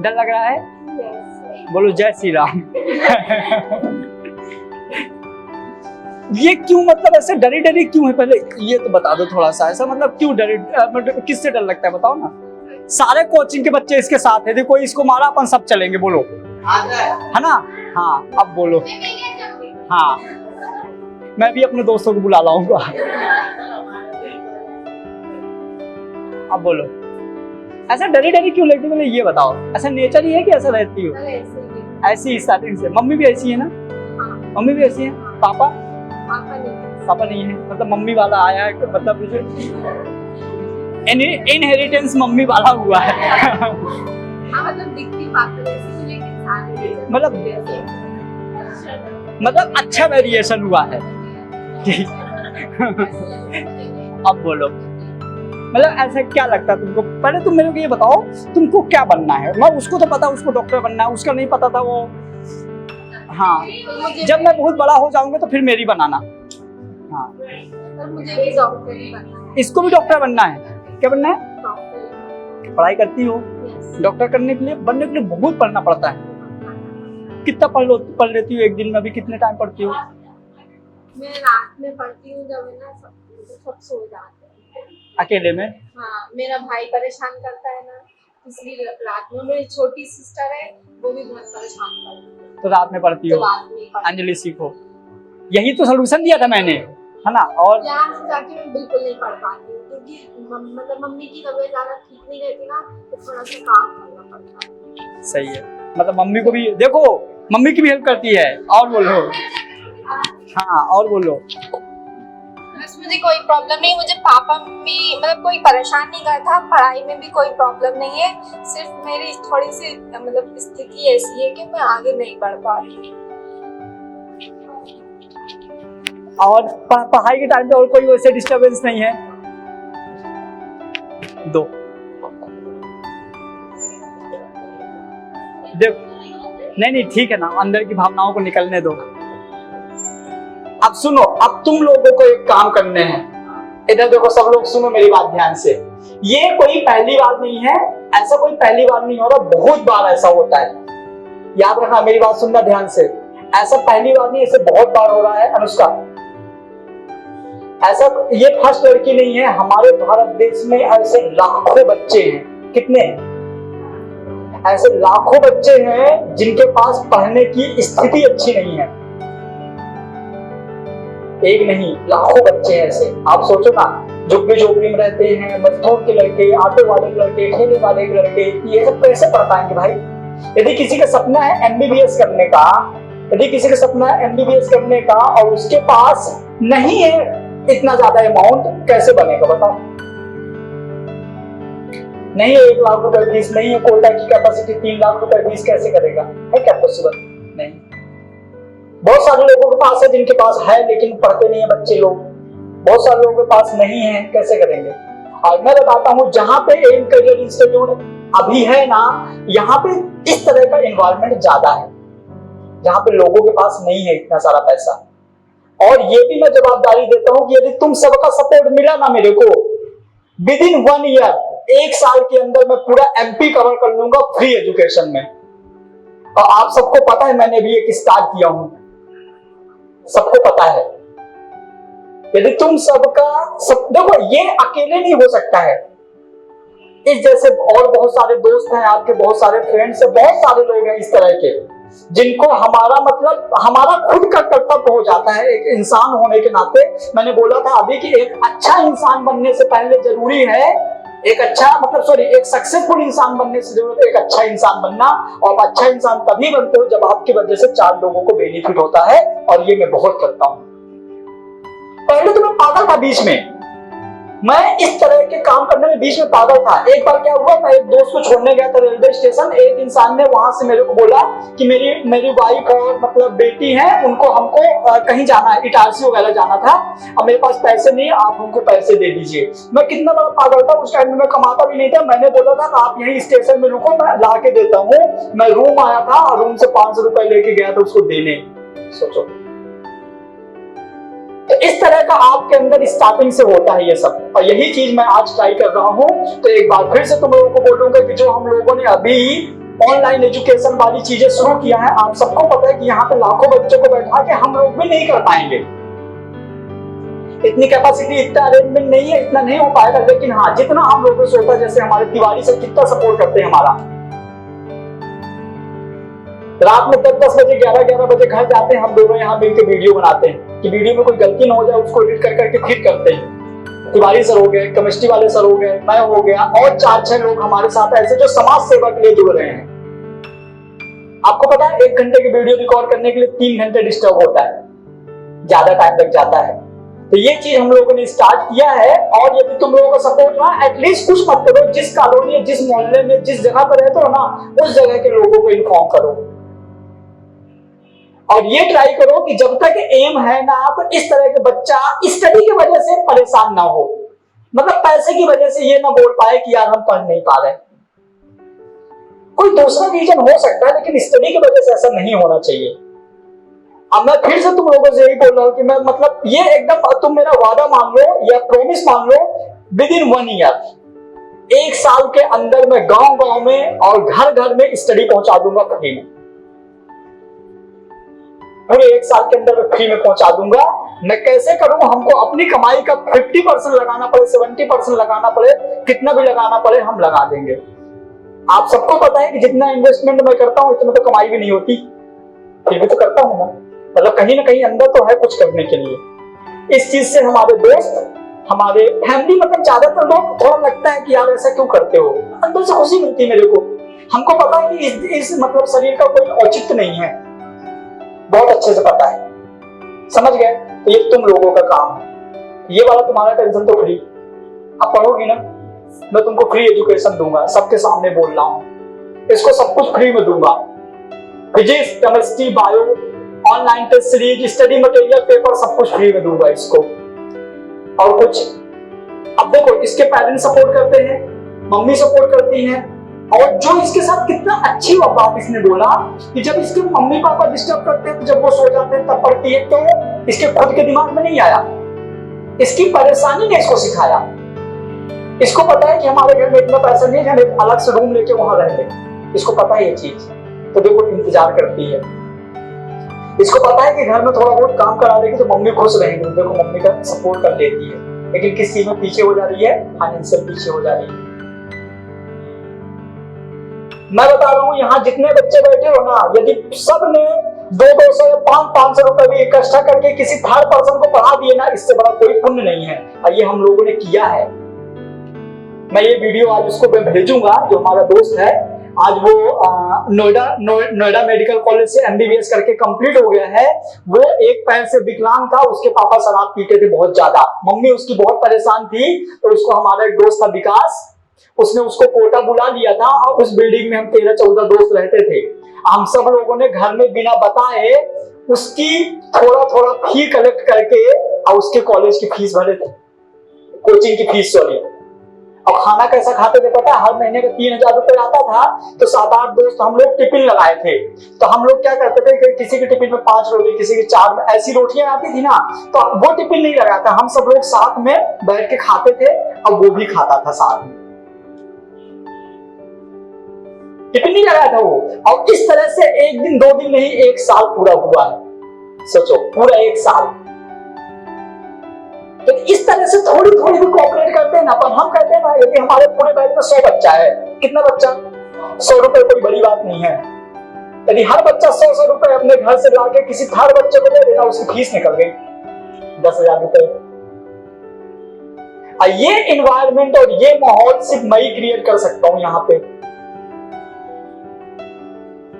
डर लग रहा है? बोलो जय श्री राम। ये क्यों, मतलब ऐसे डरी क्यों है? पहले ये तो बता दो थोड़ा सा, ऐसा मतलब क्यों डरी, मतलब किससे डर लगता है बताओ ना। सारे कोचिंग के बच्चे इसके साथ है, कोई इसको मारा अपन सब चलेंगे, बोलो है ना? हाँ अब बोलो। हाँ मैं भी अपने दोस्तों को बुला लाऊंगा। अब बोलो, ऐसा डरी क्यों लगती है? मतलब ये बताओ, ऐसा नेचर ही है कि ऐसा रहती हो? ऐसी स्टार्टिंग से। मम्मी भी ऐसी है ना? मम्मी भी ऐसी है? पापा नहीं है, मतलब मम्मी वाला आया है, मतलब इनहेरिटेंस मम्मी वाला हुआ है। मतलब अच्छा वेरिएशन हुआ है। अब बोलो, मतलब ऐसा क्या लगता है तुमको? पहले तुम मेरे को ये बताओ, तुमको क्या बनना है? मैं उसको तो पता, उसको डॉक्टर बनना है, उसका नहीं पता था वो। हाँ, जब मैं बहुत बड़ा हो जाऊंगा तो फिर मेरी बनाना। हाँ, मुझे भी डॉक्टर ही बनना है। इसको भी डॉक्टर बनना है। क्या बनना है? पढ़ाई करती हो? डॉक्टर बनने के लिए बहुत पढ़ना पड़ता है। कितना पढ़ लेती हो एक दिन में? अभी कितने टाइम पढ़ती हो? मैं रात में पढ़ती हूँ, जब है ना सब सो जाते हैं। अकेले में? हाँ, मेरा भाई परेशान करता है ना, इसलिए रात में मेरी छोटी सिस्टर है, वो भी बहुत परेशान करती है, तो रात में पढ़ती तो हो? रात में पढ़ती अंजलि सीखो, यही तो सोल्यूशन दिया था मैंने, है ना। और हूँ। यहाँ से जाके मैं बिल्कुल नहीं पढ़ पाती हूँ, क्योंकि मतलब मम्मी की तबीयत ज्यादा ठीक नहीं रहती ना, तो थोड़ा सा काम करना पड़ता है। सही है, मतलब मम्मी को भी देखो, मम्मी की भी हेल्प करती है। और बोलो, हाँ और बोलो। बस मुझे कोई प्रॉब्लम नहीं, मुझे पापा मम्मी मतलब कोई परेशान नहीं करता, पढ़ाई में भी कोई प्रॉब्लम नहीं है, सिर्फ मेरी थोड़ी सी मतलब स्थिति ऐसी है कि मैं आगे नहीं बढ़ पाती। और पढ़ाई के टाइम पे और कोई वैसे डिस्टरबेंस नहीं है? दो देखो, नहीं ठीक है ना, अंदर की भावनाओं को निकलने दो। अब सुनो, अब तुम लोगों को एक काम करने हैं, इधर देखो सब लोग, सुनो मेरी बात ध्यान से। ये कोई पहली बार नहीं है, ऐसा कोई पहली बार नहीं हो रहा, बहुत बार ऐसा होता है। याद रखना, मेरी बात सुनना ध्यान से, ऐसा पहली बार नहीं, ऐसे बहुत बार हो रहा है। अनुष्का, ऐसा ये फर्स्ट लड़की नहीं है, हमारे भारत देश में ऐसे लाखों बच्चे हैं। कितने? ऐसे लाखों बच्चे हैं जिनके पास पढ़ने की स्थिति अच्छी नहीं है। एक नहीं, लाखों बच्चे हैं ऐसे। आप सोचो ना, झुग्गी झोपड़ी में रहते हैं, मजदूर के लड़के, ऑटो वाले के लड़के, ठेले वाले के लड़के, ये सब कैसे पढ़ पाएंगे भाई? यदि किसी का सपना है एमबीबीएस करने का, यदि किसी का सपना है एमबीबीएस करने का और उसके पास नहीं है इतना ज्यादा अमाउंट, कैसे बनेगा बताओ? नहीं है 1 लाख रुपए फीस, नहीं है कोटा की कैपेसिटी 3 लाख रुपए फीस, कैसे करेगा? है क्या पॉसिबल? नहीं। बहुत सारे लोगों के पास है, जिनके पास है लेकिन पढ़ते नहीं है बच्चे लोग। बहुत सारे लोगों के पास नहीं है, कैसे करेंगे? और मैं बताता हूँ, जहां पे एम करियर इंस्टीट्यूट अभी है ना, यहाँ पे इस तरह का एनवायरनमेंट ज्यादा है, जहां पे लोगों के पास नहीं है इतना सारा पैसा। और ये भी मैं जवाबदारी देता हूँ कि यदि तुम सबका सपोर्ट मिला ना मेरे को, विद इन 1 ईयर, 1 साल के अंदर मैं पूरा एमपी कवर कर लूंगा फ्री एजुकेशन में। और आप सबको पता है, मैंने भी एक स्टार्ट किया हूं, सबको पता है। यदि तुम सबका देखो, ये अकेले नहीं हो सकता है, इस जैसे और बहुत सारे दोस्त हैं आपके, बहुत सारे फ्रेंड्स हैं, बहुत सारे लोग हैं इस तरह के, जिनको हमारा मतलब हमारा खुद का कर्तव्य हो जाता है एक इंसान होने के नाते। मैंने बोला था अभी कि एक अच्छा इंसान बनने से पहले जरूरी है एक सक्सेसफुल इंसान बनने से जरूरत है एक अच्छा इंसान बनना। और अच्छा इंसान तभी बनते हो जब आपकी वजह से 4 लोगों को बेनिफिट होता है, और ये मैं बहुत करता हूं। पहले तो मैं पागल था, बीच में मैं इस तरह के काम करने में बीच में पागल था। एक बार क्या हुआ, मैं एक दोस्त को छोड़ने गया था रेलवे स्टेशन, एक इंसान ने वहां से मेरे को बोला कि मेरी वाइफ और मतलब बेटी है, हमको कहीं जाना है, इटारसी वगैरह जाना था, अब मेरे पास पैसे नहीं है, आप हमको पैसे दे दीजिए। मैं कितना बड़ा पागल था, उस टाइम में मैं कमाता भी नहीं था। मैंने बोला था आप यहीं स्टेशन में रुको, मैं ला के देता हूँ। मैं रूम आया था और रूम से 500 रुपए लेके गया था उसको देने। सोचो, इस तरह का आपके अंदर स्टार्टिंग से होता है ये सब, और यही चीज मैं आज ट्राई कर रहा हूं। तो एक बार फिर से तुम लोगों को बोलूंगा कि जो हम लोगों ने अभी ऑनलाइन एजुकेशन वाली चीजें शुरू किया है, आप सबको पता है कि यहाँ पे लाखों बच्चों को बैठा के हम लोग भी नहीं कर पाएंगे, इतनी कैपेसिटी, इतना अरेंजमेंट नहीं है, इतना नहीं हो पाएगा। लेकिन हाँ, जितना हम लोगों से होता है, जैसे हमारे तिवारी सर कितना सपोर्ट करते हैं हमारा, रात में 10 बजे 11 बजे घर जाते हैं, हम दोनों यहाँ मिलकर वीडियो बनाते हैं कि वीडियो में कोई गलती ना हो जाए, उसको एडिट कर करके फिर करते हैं। तिवारी सर हो गए, केमिस्ट्री वाले सर हो गए, मैं हो गया, और 4-6 लोग हमारे साथ ऐसे जो समाज सेवा के लिए जुड़ रहे हैं। आपको पता है 1 घंटे की वीडियो रिकॉर्ड करने के लिए 3 घंटे डिस्टर्ब होता है, ज्यादा टाइम लग जाता है। तो ये चीज हम लोगों ने स्टार्ट किया है, और यदि तुम लोगों का सपोर्ट रहा, एटलीस्ट कुछ मत करो, जिस कॉलोनी, जिस मोहल्ले में, जिस जगह पर रहते हो ना, उस जगह के लोगों को इन्फॉर्म करो। और ये ट्राई करो कि जब तक एम है ना, तो इस तरह के बच्चा स्टडी की वजह से परेशान ना हो, मतलब पैसे की वजह से ये ना बोल पाए कि यार हम पढ़ नहीं पा रहे। कोई दूसरा रीजन हो सकता है, लेकिन स्टडी की वजह से ऐसा नहीं होना चाहिए। अब मैं फिर से तुम लोगों से यही बोल रहा हूं कि मैं मतलब ये एकदम, तुम मेरा वादा मान लो या प्रॉमिस मान लो, विद इन 1 ईयर, 1 साल के अंदर मैं गांव में और घर में स्टडी पहुंचा दूंगा फ्री में। पूरे 1 साल के अंदर मैं फ्री में पहुंचा दूंगा। मैं कैसे करूं? हमको अपनी कमाई का 50% लगाना पड़े, 70% लगाना पड़े, कितना भी लगाना पड़े हम लगा देंगे। आप सबको पता है कि जितना इन्वेस्टमेंट मैं करता हूं इतना तो कमाई भी नहीं होती, फिर भी तो करता हूं ना। मतलब कहीं ना कहीं अंदर तो है कुछ करने के लिए। इस चीज से हमारे दोस्त, हमारे फैमिली, मतलब ज्यादातर लोग थोड़ा लगता है कि यार ऐसा क्यों करते हो, अंदर से खुशी मिलती है मेरे को। हमको पता है कि इस मतलब शरीर का कोई औचित्य नहीं है, बहुत अच्छे से पता है, समझ गए? तो ये तुम लोगों का काम है। ये वाला तुम्हारा टेंशन तो फ्री, अब पढ़ोगी ना, मैं तुमको फ्री एजुकेशन दूंगा, सबके सामने बोल रहा हूँ, इसको सब कुछ फ्री में दूंगा। Physics, chemistry, bio, online test series, study material, paper, सब कुछ फ्री में दूंगा इसको। और कुछ, अब देखो इसके पेरेंट्स सपोर्ट करते हैं, मम्मी सपोर्ट करती हैं, और जो इसके साथ कितना अच्छी बात इसने बोला कि जब इसके मम्मी पापा डिस्टर्ब करते हैं तो जब वो सो जाते हैं तब पढ़ती है, तो इसके खुद के दिमाग में नहीं आया, इसकी परेशानी ने इसको सिखाया। इसको पता है कि हमारे घर में इतना पैसा नहीं है, हम एक अलग से रूम लेके वहां रह ले, इसको पता है ये चीज, तो देखो इंतजार करती है। इसको पता है कि घर में थोड़ा बहुत काम करा देगी तो मम्मी खुश रहेंगे, देखो मम्मी का सपोर्ट कर लेती है, लेकिन किस चीज में पीछे हो जा रही है? फाइनेंशियल पीछे हो जा रही है। मैं बता रहा हूं यहाँ जितने बच्चे बैठे हो ना, यदि सब ने 200 या 500 रुपए भी इकट्ठा करके किसी थर्ड पर्सन को पढ़ा दिए ना, इससे बड़ा कोई पुण्य नहीं है, और ये हम लोगों ने किया है। मैं ये वीडियो आज उसको भेजूंगा जो हमारा दोस्त है, आज वो नोएडा मेडिकल कॉलेज से MBBS करके कंप्लीट हो गया है। वो एक पैर से विकलांग था, उसके पापा शराब पीते थे बहुत ज्यादा, मम्मी उसकी बहुत परेशान थी, तो उसको हमारा एक दोस्त था विकास, उसने उसको कोटा बुला लिया था, और उस बिल्डिंग में हम 13-14 दोस्त रहते थे। हम सब लोगों ने घर में बिना बताए उसकी थोड़ा थोड़ा फी कलेक्ट करके और उसके कॉलेज की फीस भरे थे, कोचिंग की फीस, सॉरी। और खाना कैसा खाते थे पता है? हर महीने का 3000 रुपए आता था, तो 7-8 दोस्त हम लोग टिफिन लगाए थे। तो हम लोग क्या करते थे कि किसी के टिफिन में 5 रोटी, किसी के 4, ऐसी रोटियां आती थी ना, तो वो टिफिन नहीं लगाया था, हम सब लोग साथ में बैठ के खाते थे, और वो भी खाता था साथ में, टिफिन नहीं लगाया था वो। और इस तरह से 1 दिन 2 दिन नहीं, 1 साल पूरा हुआ है, सोचो, पूरा 1 साल। तो इस तरह से थोड़ी थोड़ी भी कोऑपरेट करते हैं ना, पर हम कहते हैं ना, यदि हमारे पूरे बैच में 100 बच्चा है, कितना बच्चा? 100 रुपए कोई बड़ी बात नहीं है। यदि हर बच्चा 100 रुपए अपने घर से लाके किसी थर्ड बच्चे को दे देना, उसकी फीस निकल गई 10,000 रुपए। ये एनवायरनमेंट और ये माहौल सिर्फ मैं ही क्रिएट कर सकता हूं। यहाँ पे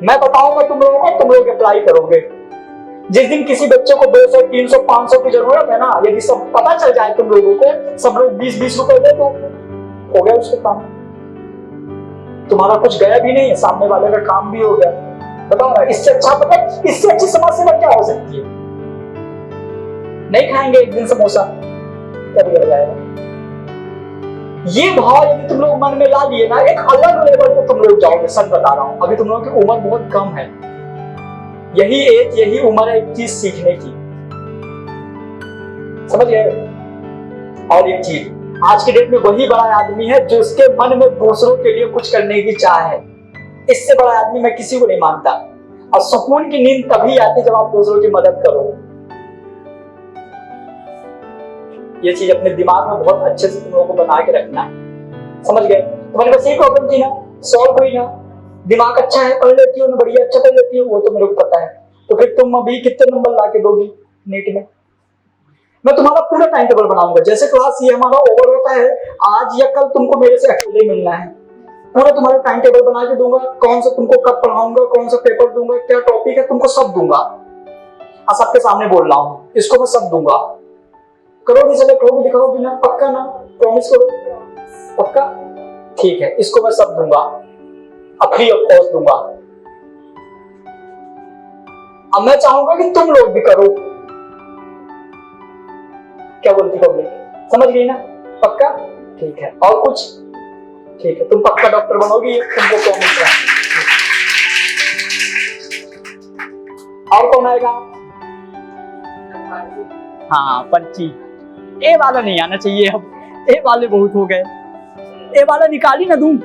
मैं बताऊंगा तुम लोगों को, तुम लोग अप्लाई करोगे। जिस दिन किसी बच्चे को 200, 300, 500 की जरूरत है ना, यदि सब पता चल जाए तुम लोगों को, सब लोग 20-20 रुपए दे दो, हो गया उसका काम। तुम्हारा कुछ गया भी नहीं है, सामने वाले का काम भी हो गया। बताओ ना, इससे अच्छा, मतलब इससे अच्छी समाज सेवा क्या हो सकती है? नहीं खाएंगे एक दिन समोसा, क्या बिगड़ जाएगा? ये भाव यदि तुम लोग मन में ला लिए ना, एक अलग लेवल पे तुम लोग जाओगे। सच बता रहा हूं, अभी तुम लोगों की उम्र बहुत कम है, यही उम्र है एक चीज सीखने की, समझ गए? और एक चीज, आज के डेट में वही बड़ा आदमी है जो उसके मन में दूसरों के लिए कुछ करने की चाह है। इससे बड़ा आदमी मैं किसी को नहीं मानता। और सुकून की नींद तभी आती जब आप दूसरों की मदद करो। ये चीज अपने दिमाग में बहुत अच्छे से तुम लोगों को बना के रखना है, समझ गए? तुम्हारे पास ये प्रॉब्लम थी ना, सॉल्व हुई ना, दिमाग अच्छा है, पढ़ लेती हो ना, बढ़िया अच्छा पढ़ लेती हो, वो तो मेरे को पता है। तो फिर तुम अभी कितने नंबर ला के दोगी नीट में? मैं तुम्हारा पूरा टाइम टेबल बनाऊंगा। जैसे क्लास ये हमारा ओवर होता है, आज या कल तुमको मेरे से अकेले मिलना है, पूरा तुम्हारा टाइम टेबल बना के दूंगा, कौन सा तुमको कब पढ़ाऊंगा, कौन सा पेपर दूंगा, क्या टॉपिक है, तुमको सब दूंगा। और सबके सामने बोल रहा हूँ, इसको मैं सब दूंगा। करोगे, सेलेक्ट होगी, दिखाओगी ना? पक्का ना? प्रॉमिस करो, पक्का? ठीक है, इसको मैं सब दूंगा, फ्री ऑफ कॉस्ट दूंगा। अब मैं चाहूंगा कि तुम लोग भी करो। क्या बोलती पब्लिक? समझ गई ना? पक्का? ठीक है। और कुछ? ठीक है, तुम पक्का डॉक्टर बनोगी, तुमको प्रॉमिस है। और कौन आएगा? हाँ, पर्ची। ए वाला नहीं आना चाहिए, अब ए वाले बहुत हो गए। ए वाला निकाली ना दूं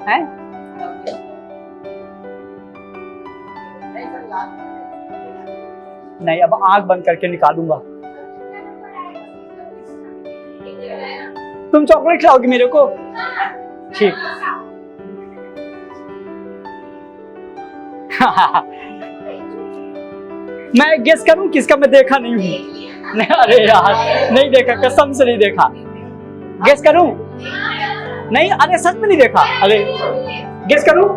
है? नहीं, अब आंख बंद करके निकालूंगा। तुम चॉकलेट खिलाओगी मेरे को? ठीक। मैं गेस करूं किसका? मैं देखा नहीं हूं। नहीं, अरे यार नहीं देखा, कसम से नहीं देखा। गेस करूं? नहीं, अरे सच में नहीं देखा। अरे गेस करूं?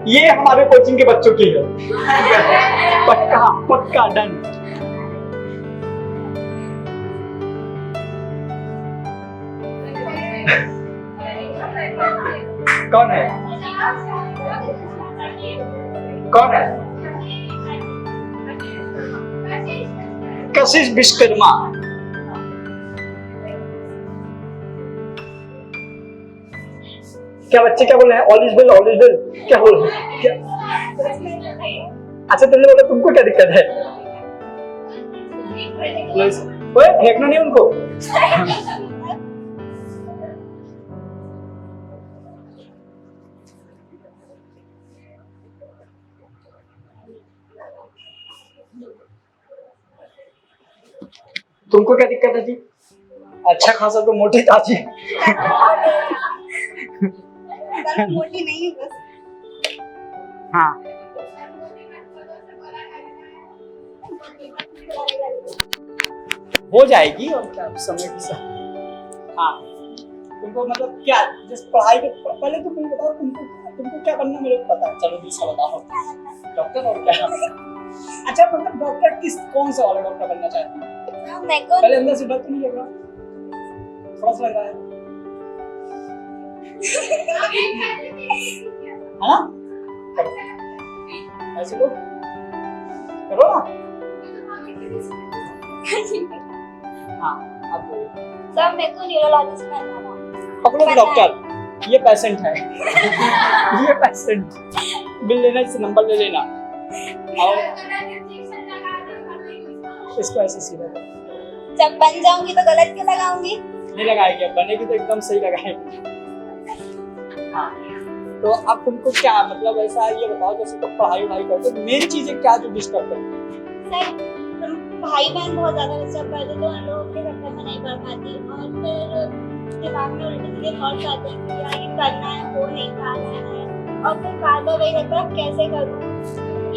ये हमारे कोचिंग के बच्चों की है। पक्का पक्का डन। कौन है? कौन है? कशिश विश्वकर्मा। क्या बच्चे क्या बोल रहे हैं? All is well, all is well क्या बोल रहे हैं? क्या? अच्छा तुमने बोला, तुमको क्या दिक्कत है? ओए फेंकना नहीं उनको। तुमको क्या दिक्कत है जी? अच्छा खासा तो मोटी ताजी। मोटी नहीं है बस। हाँ हो जाएगी, और क्या समय के साथ। हाँ तुमको मतलब क्या जिस पढ़ाई के पहले तो तुम बताओ, तुमको क्या बनना मेरे को पता है। चलो दूसरा बताओ। डॉक्टर और क्या? अच्छा मतलब डॉक्टर कौन सा वाला डॉक्टर बनना चाहती है? पहले अंदर से डर तो नहीं लग रहा? थोड़ा सा लग रहा है। हाँ करो, ऐसे लो, करो ना। हाँ अब सर मेरे को न्यूरोलॉजिस्ट बनना था। पकड़ो डॉक्टर, ये पेशेंट है। ये पेशेंट बिल लेना, इससे नंबर ले लेना और इसको ऐसे सीधा। जब बन जाऊंगी तो गलत क्यों लगाऊंगी? नहीं लगाएगी, अब बनेगी तो एकदम सही लगाएगी। हाँ तो अब तुमको क्या मतलब ऐसा ये बताओ, जैसे तो पढ़ाई वढ़ाई करते हो, मेन चीजें क्या जो डिस्टर्ब करती है? सर भाई बहन बहुत ज्यादा डिस्टर्ब करते तो उन लोगों के चक्कर में नहीं पढ़ पाती, और फिर दिमाग में उल्टे सीधे थॉट्स आते हैं कि यार ये करना है, वो नहीं करना है, और फिर बार बार वही लगता है कैसे करूँ।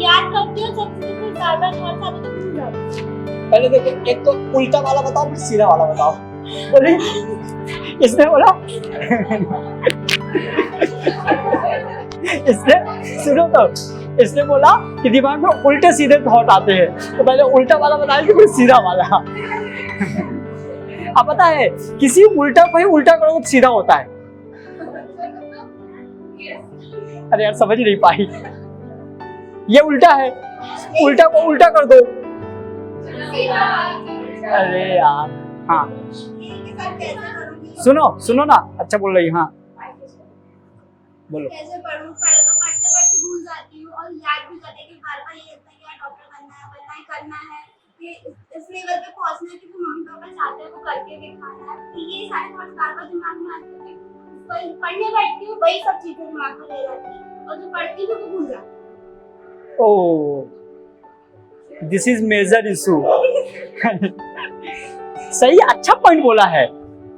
याद करती हूँ सब चीजें, फिर बार बार थॉट्स आते तो भूल जाती हूँ। पहले देखो, एक तो उल्टा वाला बताओ, फिर सीधा वाला बताओ। बोली इसने बोला। इसने सुनो तो, इसने बोला कि दिमाग में उल्टे सीधे थॉट आते हैं, तो पहले उल्टा वाला बताया कि फिर सीधा वाला। अब पता है किसी उल्टा को ही उल्टा करो तो सीधा होता है। अरे यार समझ नहीं पाई, ये उल्टा है, उल्टा को उल्टा कर दो। अरे यार हाँ सुनो सुनो ना, अच्छा बोल रही। हाँ बोलो। कैसे पढ़ूं? पढ़ते पढ़ते भूल जाती हूँ, और याद भी करते कि बार बार ये लगता है यार डॉक्टर बनना है, करना है, कि इस लेवल पे पहुंचना है, क्योंकि मम्मी पापा चाहते हैं वो करके दिखाना है। तो ये सारे थॉट्स बार बार दिमाग में आते हैं। पढ़ने बैठती हूँ, वही सब चीजें दिमाग में ले जाती है, और जो पढ़ती हूँ वो भूल जाती हूँ। Oh this is major issue. सही, अच्छा पॉइंट बोला है।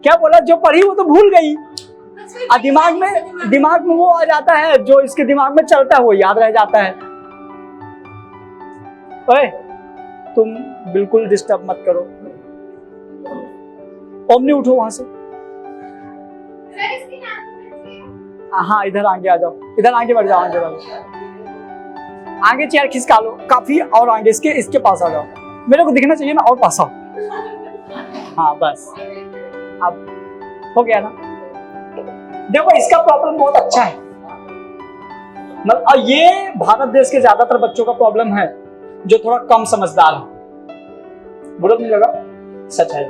क्या बोला? जो पढ़ी वो तो भूल गई, और दिमाग में वो आ जाता है, जो इसके दिमाग में चलता है वो याद रह जाता है। ओए तुम बिल्कुल डिस्टर्ब मत करो। ओमनी उठो वहां से। हाँ इधर आगे आ जाओ, इधर आगे बढ़ जाओ, आगे बढ़ जाओ, आगे चेयर खिसका लो काफी, और आगे इसके पास आ जाओ, मेरे को दिखना चाहिए ना, और पास आओ। हाँ बस अब हो गया ना। देखो इसका प्रॉब्लम बहुत अच्छा है, मतलब ये भारत देश के ज्यादातर बच्चों का प्रॉब्लम है, जो थोड़ा कम समझदार है। बुरा नहीं लगा, सच है।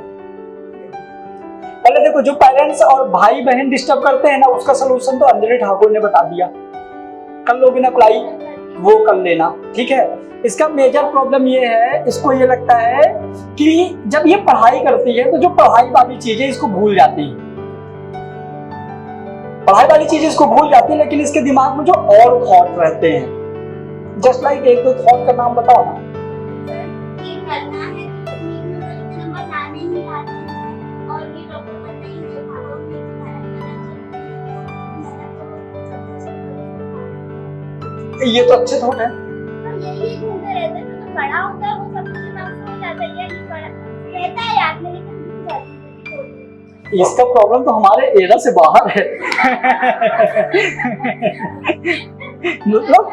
पहले देखो, जो पेरेंट्स और भाई बहन डिस्टर्ब करते हैं ना, उसका सलूशन तो अंजलि ठाकुर ने बता दिया। कर लोगे ना अप्लाई, वो कर लेना, ठीक है। इसका मेजर प्रॉब्लम ये है, इसको ये लगता है कि जब ये पढ़ाई करती है तो जो पढ़ाई वाली चीजें इसको भूल जाती है, पढ़ाई वाली चीजें इसको भूल जाती है, लेकिन इसके दिमाग में जो और थॉट रहते हैं, जस्ट लाइक एक दो थॉट का नाम बताओ ना। करना है तो नीट में तो इतने नंबर लाने ही लाने हैं और ये डॉक्टर बनना ही है तो हमें ये तो अच्छे थॉट है। तो यही घूमते रहते हैं तो बड़ा होता है वो सब कुछ दिमाग में जाता है ये नहीं पड़ा रहता है याद में लेकिन भूल जाती है। इसका प्रॉब्लम तो हमारे एरा से बाहर है। मतलब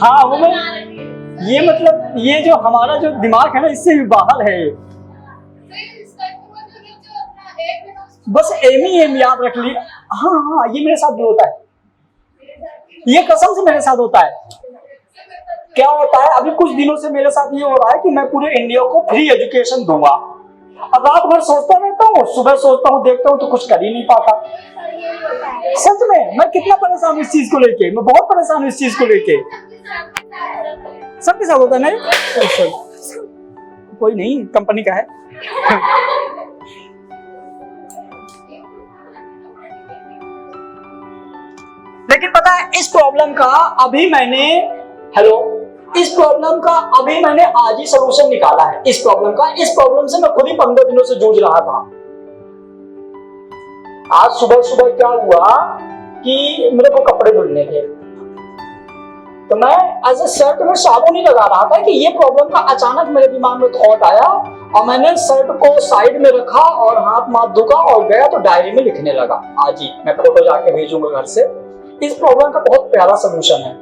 हाँ वो मैं ये मतलब ये जो हमारा जो दिमाग है ना इससे भी बाहर है। बस एम ही एम याद रख लिया। हाँ हाँ ये मेरे साथ भी होता है, ये कसम से मेरे साथ होता है। क्या होता है अभी कुछ दिनों से मेरे साथ ये हो रहा है कि मैं पूरे इंडिया को फ्री एजुकेशन दूंगा। अब रात भर सोचता रहता हूँ, सुबह सोचता हूँ, देखता हूँ तो कुछ कर ही नहीं पाता। सच में मैं कितना परेशान हूँ इस चीज को लेके, मैं बहुत परेशान हूँ इस चीज को लेके। सबके साथ होता है ना, कोई नहीं कंपनी का है। लेकिन पता है इस प्रॉब्लम का अभी मैंने इस प्रॉब्लम का अभी मैंने आज ही सलूशन निकाला है। इस प्रॉब्लम से मैं खुद ही 15 दिनों से जूझ रहा था। आज सुबह सुबह क्या हुआ कि मेरे को कपड़े धुलने थे तो मैं एज ए शर्ट में साबुन ही लगा रहा था कि ये प्रॉब्लम का अचानक मेरे दिमाग में थॉट आया और मैंने शर्ट को साइड में रखा और हाथ माथ धोका और गया तो डायरी में लिखने लगा। आज ही मैं फोटो जाके भेजूंगा घर से। इस प्रॉब्लम का बहुत प्यारा सलूशन है।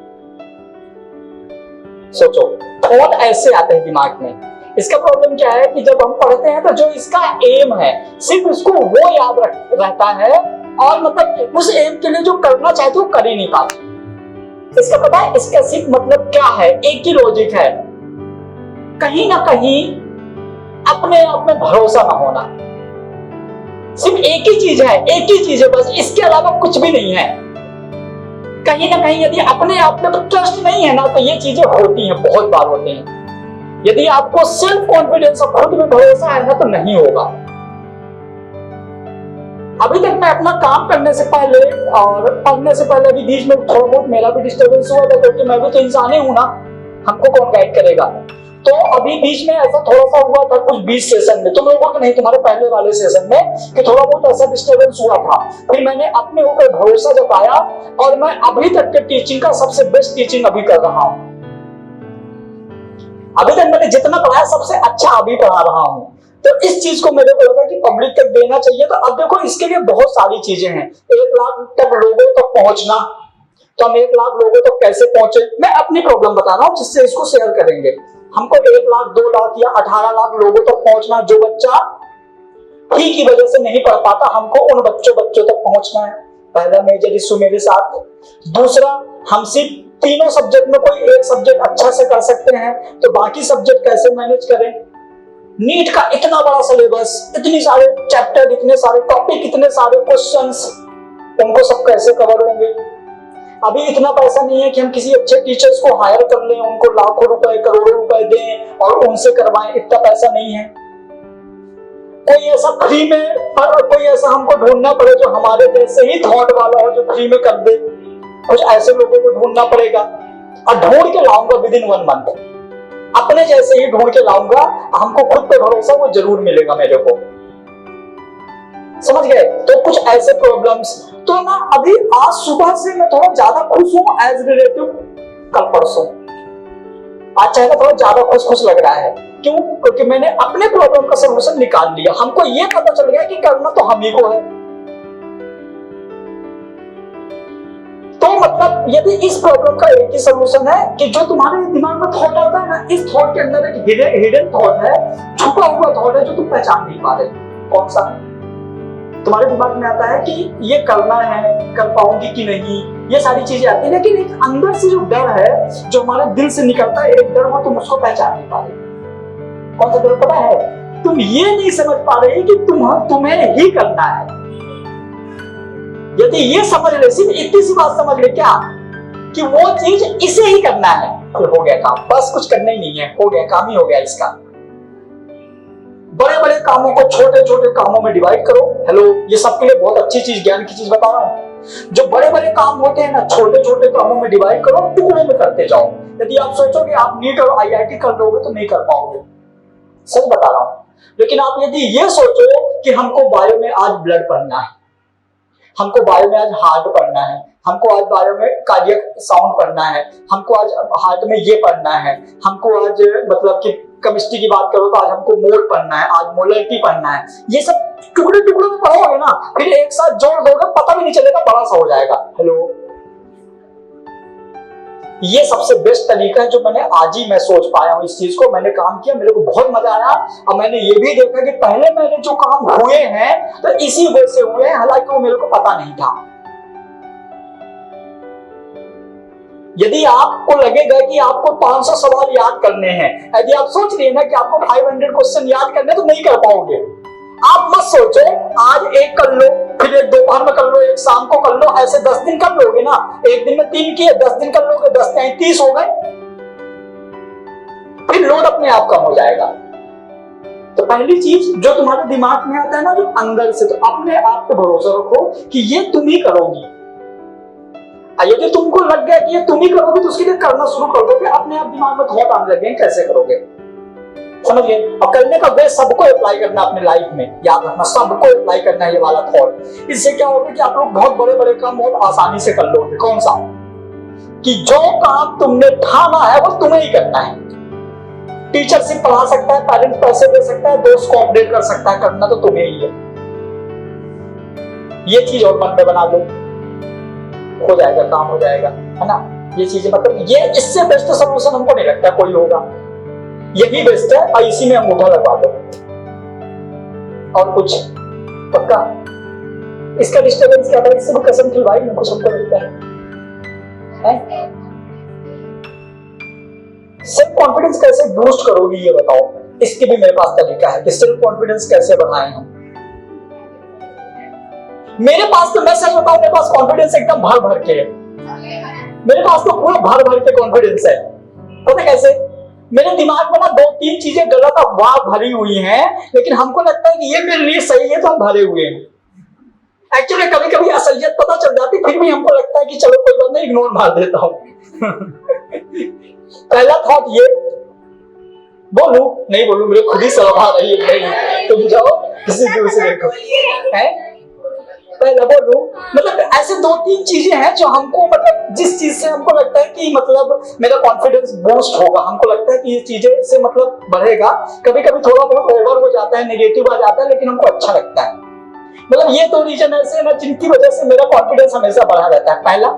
सोचो थॉट ऐसे आते हैं दिमाग में। इसका प्रॉब्लम क्या है कि जब हम पढ़ते हैं तो जो इसका एम है सिर्फ उसको वो याद रहता है और मतलब उस एम के लिए जो करना चाहते वो कर ही नहीं पाते। इसका पता है इसका सिर्फ मतलब क्या है, एक ही लॉजिक है, कहीं ना कहीं अपने आप में भरोसा ना होना। सिर्फ एक ही चीज है बस, इसके अलावा कुछ भी नहीं है। कहीं ना कहीं यदि अपने आप में ट्रस्ट नहीं है ना तो ये चीजें होती हैं, बहुत बार होती हैं। यदि आपको सेल्फ कॉन्फिडेंस और खुद में भरोसा है ना तो नहीं होगा। अभी तक मैं अपना काम करने से पहले और पढ़ने से पहले भी बीच में थोड़ा बहुत मेरा भी डिस्टर्बेंस हुआ था क्योंकि मैं भी तो इंसान ही हूं ना, हमको कौन गाइड करेगा। तो अभी बीच में ऐसा थोड़ा सा हुआ था कुछ 20 सेशन में, तुम लोगों को नहीं, तुम्हारे पहले वाले सेशन में कि थोड़ा बहुत ऐसा डिस्टर्बेंस हुआ था। फिर मैंने अपने ऊपर भरोसा जताया और मैं अभी तक के टीचिंग का सबसे बेस्ट टीचिंग अभी कर रहा हूं। अभी तक मैंने जितना पढ़ाया सबसे अच्छा अभी पढ़ा रहा हूं। तो इस चीज को मेरे को लगा कि पब्लिक तक देना चाहिए। तो अब देखो इसके लिए बहुत सारी चीजें हैं। 1 लाख तक लोगों तक पहुंचना, तो हम 1 लाख लोगों तक कैसे पहुंचे, मैं अपनी प्रॉब्लम बता रहा हूं जिससे इसको शेयर करेंगे। हमको 1 लाख 2 लाख या 18 लाख लोगों तक पहुंचना। जो बच्चा फी की वजह से नहीं पढ़ पाता, हमको उन बच्चों तक पहुंचना है। पहला मेजर इशू मेरे साथ। दूसरा, हम सिर्फ तीनों सब्जेक्ट में कोई एक सब्जेक्ट अच्छा से कर सकते हैं तो बाकी सब्जेक्ट कैसे मैनेज करें। नीट का इतना बड़ा सिलेबस, इतनी सारे चैप्टर, इतने सारे टॉपिक, इतने सारे क्वेश्चंस, उनको सब कैसे कवर होंगे। अभी इतना पैसा नहीं है कि हम किसी अच्छे टीचर्स को हायर कर लें, उनको लाखों रुपए करोड़ों रुपए दें और उनसे करवाएं, इतना पैसा नहीं है। कोई ऐसा फ्री में, कोई ऐसा हमको ढूंढना पड़े जो हमारे जैसे ही थॉट वाला हो जो फ्री में कर दे। कुछ ऐसे लोगों को ढूंढना पड़ेगा और ढूंढ के लाऊंगा विदिन 1 मंथ। अपने जैसे ही ढूंढ के लाऊंगा, हमको खुद पे भरोसा वो जरूर मिलेगा मेरे को। समझ गए। तो कुछ ऐसे प्रॉब्लम्स तो ना अभी आज सुबह से मैं थोड़ा ज्यादा खुश हूं एज रिलेटिव कल परसों। आज चाहे थोड़ा ज्यादा खुश लग रहा है। क्यों? क्योंकि मैंने अपने प्रॉब्लम का सलूशन निकाल लिया। हमको ये पता चल गया कि करना तो हम ही को है। तो मतलब यदि इस प्रॉब्लम का एक ही सलूशन है कि जो तुम्हारे दिमाग में थॉट आता है ना, इस थॉट के अंदर एक हिडन थॉट है, छुपा हुआ थॉट है जो तुम पहचान नहीं पा रहे। कौन सा? तुम्हारे दिमाग में आता है कि ये करना है, कर पाऊंगी कि नहीं, ये सारी चीजें आती है। लेकिन एक अंदर से जो डर है जो हमारे दिल से निकलता है, एक डर, वो तुम उसको पहचान नहीं पा रहे। कौन सा डर पता है? तुम ये नहीं समझ पा रहे कि तुम्हें ही करना है। यदि ये समझ ले, सिर्फ इतनी सी बात समझ ले क्या कि वो चीज इसे ही करना है, फिर हो गया काम। बस कुछ करना ही नहीं है, हो गया काम ही हो गया इसका। बड़े बड़े कामों को छोटे छोटे कामों में डिवाइड करो। हेलो, ये सबके लिए बहुत अच्छी चीज, ज्ञान की चीज बता रहा हूं। जो बड़े बड़े काम होते हैं ना, छोटे छोटे कामों में डिवाइड करो, टुकड़ों में करते जाओ। यदि आप सोचोगे आप नीट और आईआईटी कर लोगे तो नहीं कर पाओगे, सच बता रहा हूं। लेकिन आप यदि ये सोचो कि हमको बायो में आज ब्लड पढ़ना है, हमको बायो में आज हार्ट पढ़ना है, हमको आज बायो में कार्डियक साउंड पढ़ना है, हमको आज हार्ट में ये पढ़ना है, हमको आज मतलब कि केमिस्ट्री की बात करो तो आज हमको मोल पढ़ना है, आज मोलरिटी पढ़ना है, ये सब टुकड़े टुकड़े में पढ़ोगे ना, फिर एक साथ जोड़ दोगे पता भी नहीं चलेगा, बड़ा सा हो जाएगा। हेलो, ये सबसे बेस्ट तरीका है जो मैंने आज ही मैं सोच पाया हूँ। इस चीज को मैंने काम किया, मेरे को बहुत मजा आया और मैंने ये भी देखा कि पहले मैंने जो काम हुए हैं तो इसी वजह से हुए हैं, हालांकि वो मेरे को पता नहीं था। यदि आपको लगेगा कि आपको 500 सवाल याद करने हैं, यदि आप सोच रहे हैं ना कि आपको 500 क्वेश्चन याद करने तो नहीं कर पाओगे। आप मत सोचो आज एक कर लो, फिर एक दोपहर में कर लो, एक शाम को कर लो, ऐसे 10 दिन कर लोगे ना। एक दिन में 3 किए, 10 दिन कर लोगे, 10 या 30 हो गए, फिर लोड अपने आप कम हो जाएगा। तो पहली चीज जो तुम्हारे दिमाग में आता है ना, जो अंदर से, तो अपने आप पे भरोसा रखो कि ये तुम ही करोगी। यदि तुमको लग गया कि ये तुम ही करोगे तो उसके लिए करना शुरू कर दोगे, अपने आप दिमाग में थॉट आने लगे कैसे करोगे, समझ गए। और करने का वे सबको अप्लाई करना अपने लाइफ में, याद रखना सबको अप्लाई करना है ये वाला थॉट। इससे क्या होगा कि आप लोग बहुत बड़े बड़े काम बहुत आसानी से कर लोगे। कौन सा? कि जो काम तुमने ठाना है वो तुम्हें ही करना है। टीचरशिप पढ़ा सकता है, पेरेंट्स पैसे दे सकता है, दोस्त कोऑपरेट कर सकता है, करना तो तुम्हें ही है। ये चीज और मन में बना लो, हो जाएगा, काम हो जाएगा, है ना। ये चीजें मतलब ये इससे बेस्ट सोल्यूशन हमको नहीं लगता कोई होगा, यही बेस्ट है। और इसी में अंगूठा लगवा दो और कुछ पक्का। इसका डिस्टर्बेंस क्या था, इससे कसम खिलवाई हमको सबको लगता है। सेल्फ कॉन्फिडेंस कैसे बूस्ट करोगी ये बताओ, इसके भी मेरे पास तरीका है कि सेल्फ कॉन्फिडेंस कैसे बढ़ाएं हम। मेरे पास तो मैं सच बताऊं, मेरे पास कॉन्फिडेंस एकदम भर भर के है, मेरे पास तो पूरा भर भर के कॉन्फिडेंस है। पता कैसे? मेरे दिमाग में ना 2-3 चीजें गलत अफवाह भरी हुई हैं, लेकिन हमको लगता है कि ये मेरे लिए सही है तो हम भरे हुए हैं। एक्चुअली कभी कभी असलियत पता चल जाती, फिर भी हमको लगता है कि चलो कोई बात नहीं, इग्नोर मार देता हूं। पहला थॉट ये, बोलूं नहीं बोलूं, मेरे खुद ही शर्म आ रही है, नहीं तुम जाओ किसी दूसरे को, है पहला बोलूं। मतलब ऐसे 2-3 चीजें हैं जो हमको मतलब जिस चीज से हमको लगता है कि मतलब मेरा कॉन्फिडेंस बूस्ट होगा, हमको लगता है कि ये चीजें से मतलब बढ़ेगा। कभी कभी थोड़ा बहुत ओवर हो जाता है, नेगेटिव आ जाता है, लेकिन हमको अच्छा लगता है। मतलब ये 2 रीजन ऐसे हैं ना जिनकी वजह से मेरा कॉन्फिडेंस हमेशा बढ़ा रहता है। पहला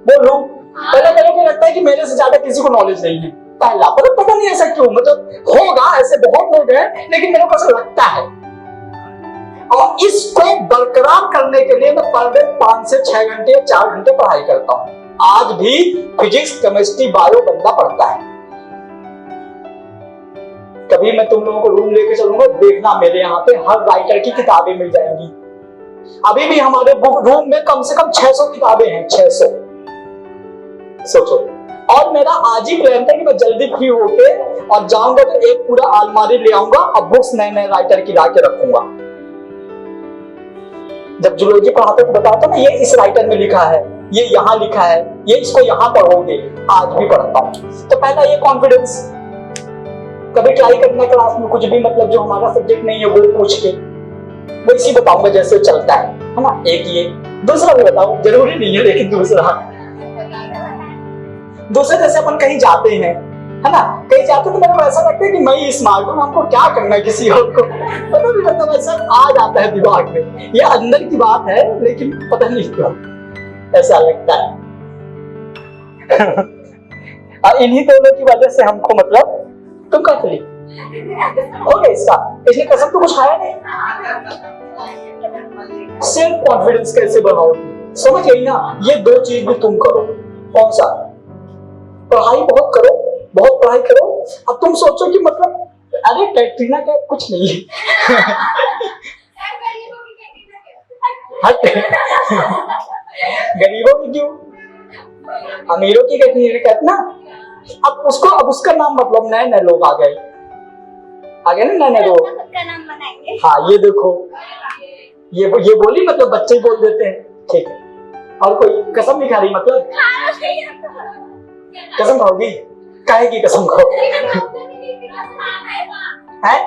बोलूं, पहला मेरे को लगता है कि मेरे से ज्यादा किसी को नॉलेज नहीं है। पहला मतलब पता नहीं ऐसा क्यों, मतलब होगा, ऐसे बहुत लोग हैं, लेकिन मेरे को ऐसा लगता है। और इसको बरकरार करने के लिए मैं पर डे 5 से 6 घंटे या 4 घंटे पढ़ाई करता हूं। आज भी फिजिक्स, केमिस्ट्री, बायो बंदा पढ़ता है। कभी मैं तुम लोगों को रूम लेके चलूंगा, देखना मेरे यहाँ पे हर राइटर की किताबें मिल जाएंगी। अभी भी हमारे बुक रूम में कम से कम 600 किताबें हैं, 600। सोचो। और मेरा आज ही प्लान था कि मैं जल्दी फ्री होके और जाऊंगा तो एक पूरा अलमारी ले आऊंगा और बुक्स नए नए राइटर की ला के रखूंगा। जब जूलॉजी पढ़ाते तो बताता ना, ये इस राइटर में लिखा है, ये यहाँ लिखा है, ये इसको यहाँ पढ़ोगे। आज भी पढ़ता हूँ। तो पहला ये कॉन्फिडेंस, कभी ट्राई करना क्लास में कुछ भी मतलब जो हमारा सब्जेक्ट नहीं है वो पूछ के, वो इसी बताऊंगा जैसे चलता है ना। एक ये, दूसरा भी बताऊं, जरूरी नहीं है लेकिन दूसरे जैसे अपन कहीं जाते हैं, है ना, कहीं जाते तो मेरे को ऐसा लगता है कि मैं स्मार्ट हूँ, हमको क्या करना है किसी और को, पता नहीं, मतलब ऐसा आ जाता है दिमाग में। ये अंदर की बात है, लेकिन पता नहीं क्यों ऐसा लगता है। और इन्हीं दोनों की वजह से हमको मतलब तुम क्या करी हो गया इसका, इसलिए कसम तो कुछ खाया नहीं। सेल्फ कॉन्फिडेंस कैसे बढ़ाओगे, समझ गई ना। ये 2 चीज भी तुम करो। कौन सा? पढ़ाई बहुत करो, बहुत पढ़ाई करो। अब तुम सोचो कि मतलब अरे कैटरीना क्या कुछ नहीं है। गरीबों की क्यों, अमीरों की कैटरीना कहते ना। अब उसका नाम मतलब नए नए लोग आ गए ना, नए लोग। हाँ ये देखो, ये बोली मतलब बच्चे बोल देते हैं, ठीक है। और कोई कसम नहीं खा रही मतलब कसम खाओगी? काहे की कसम खाओगी? है?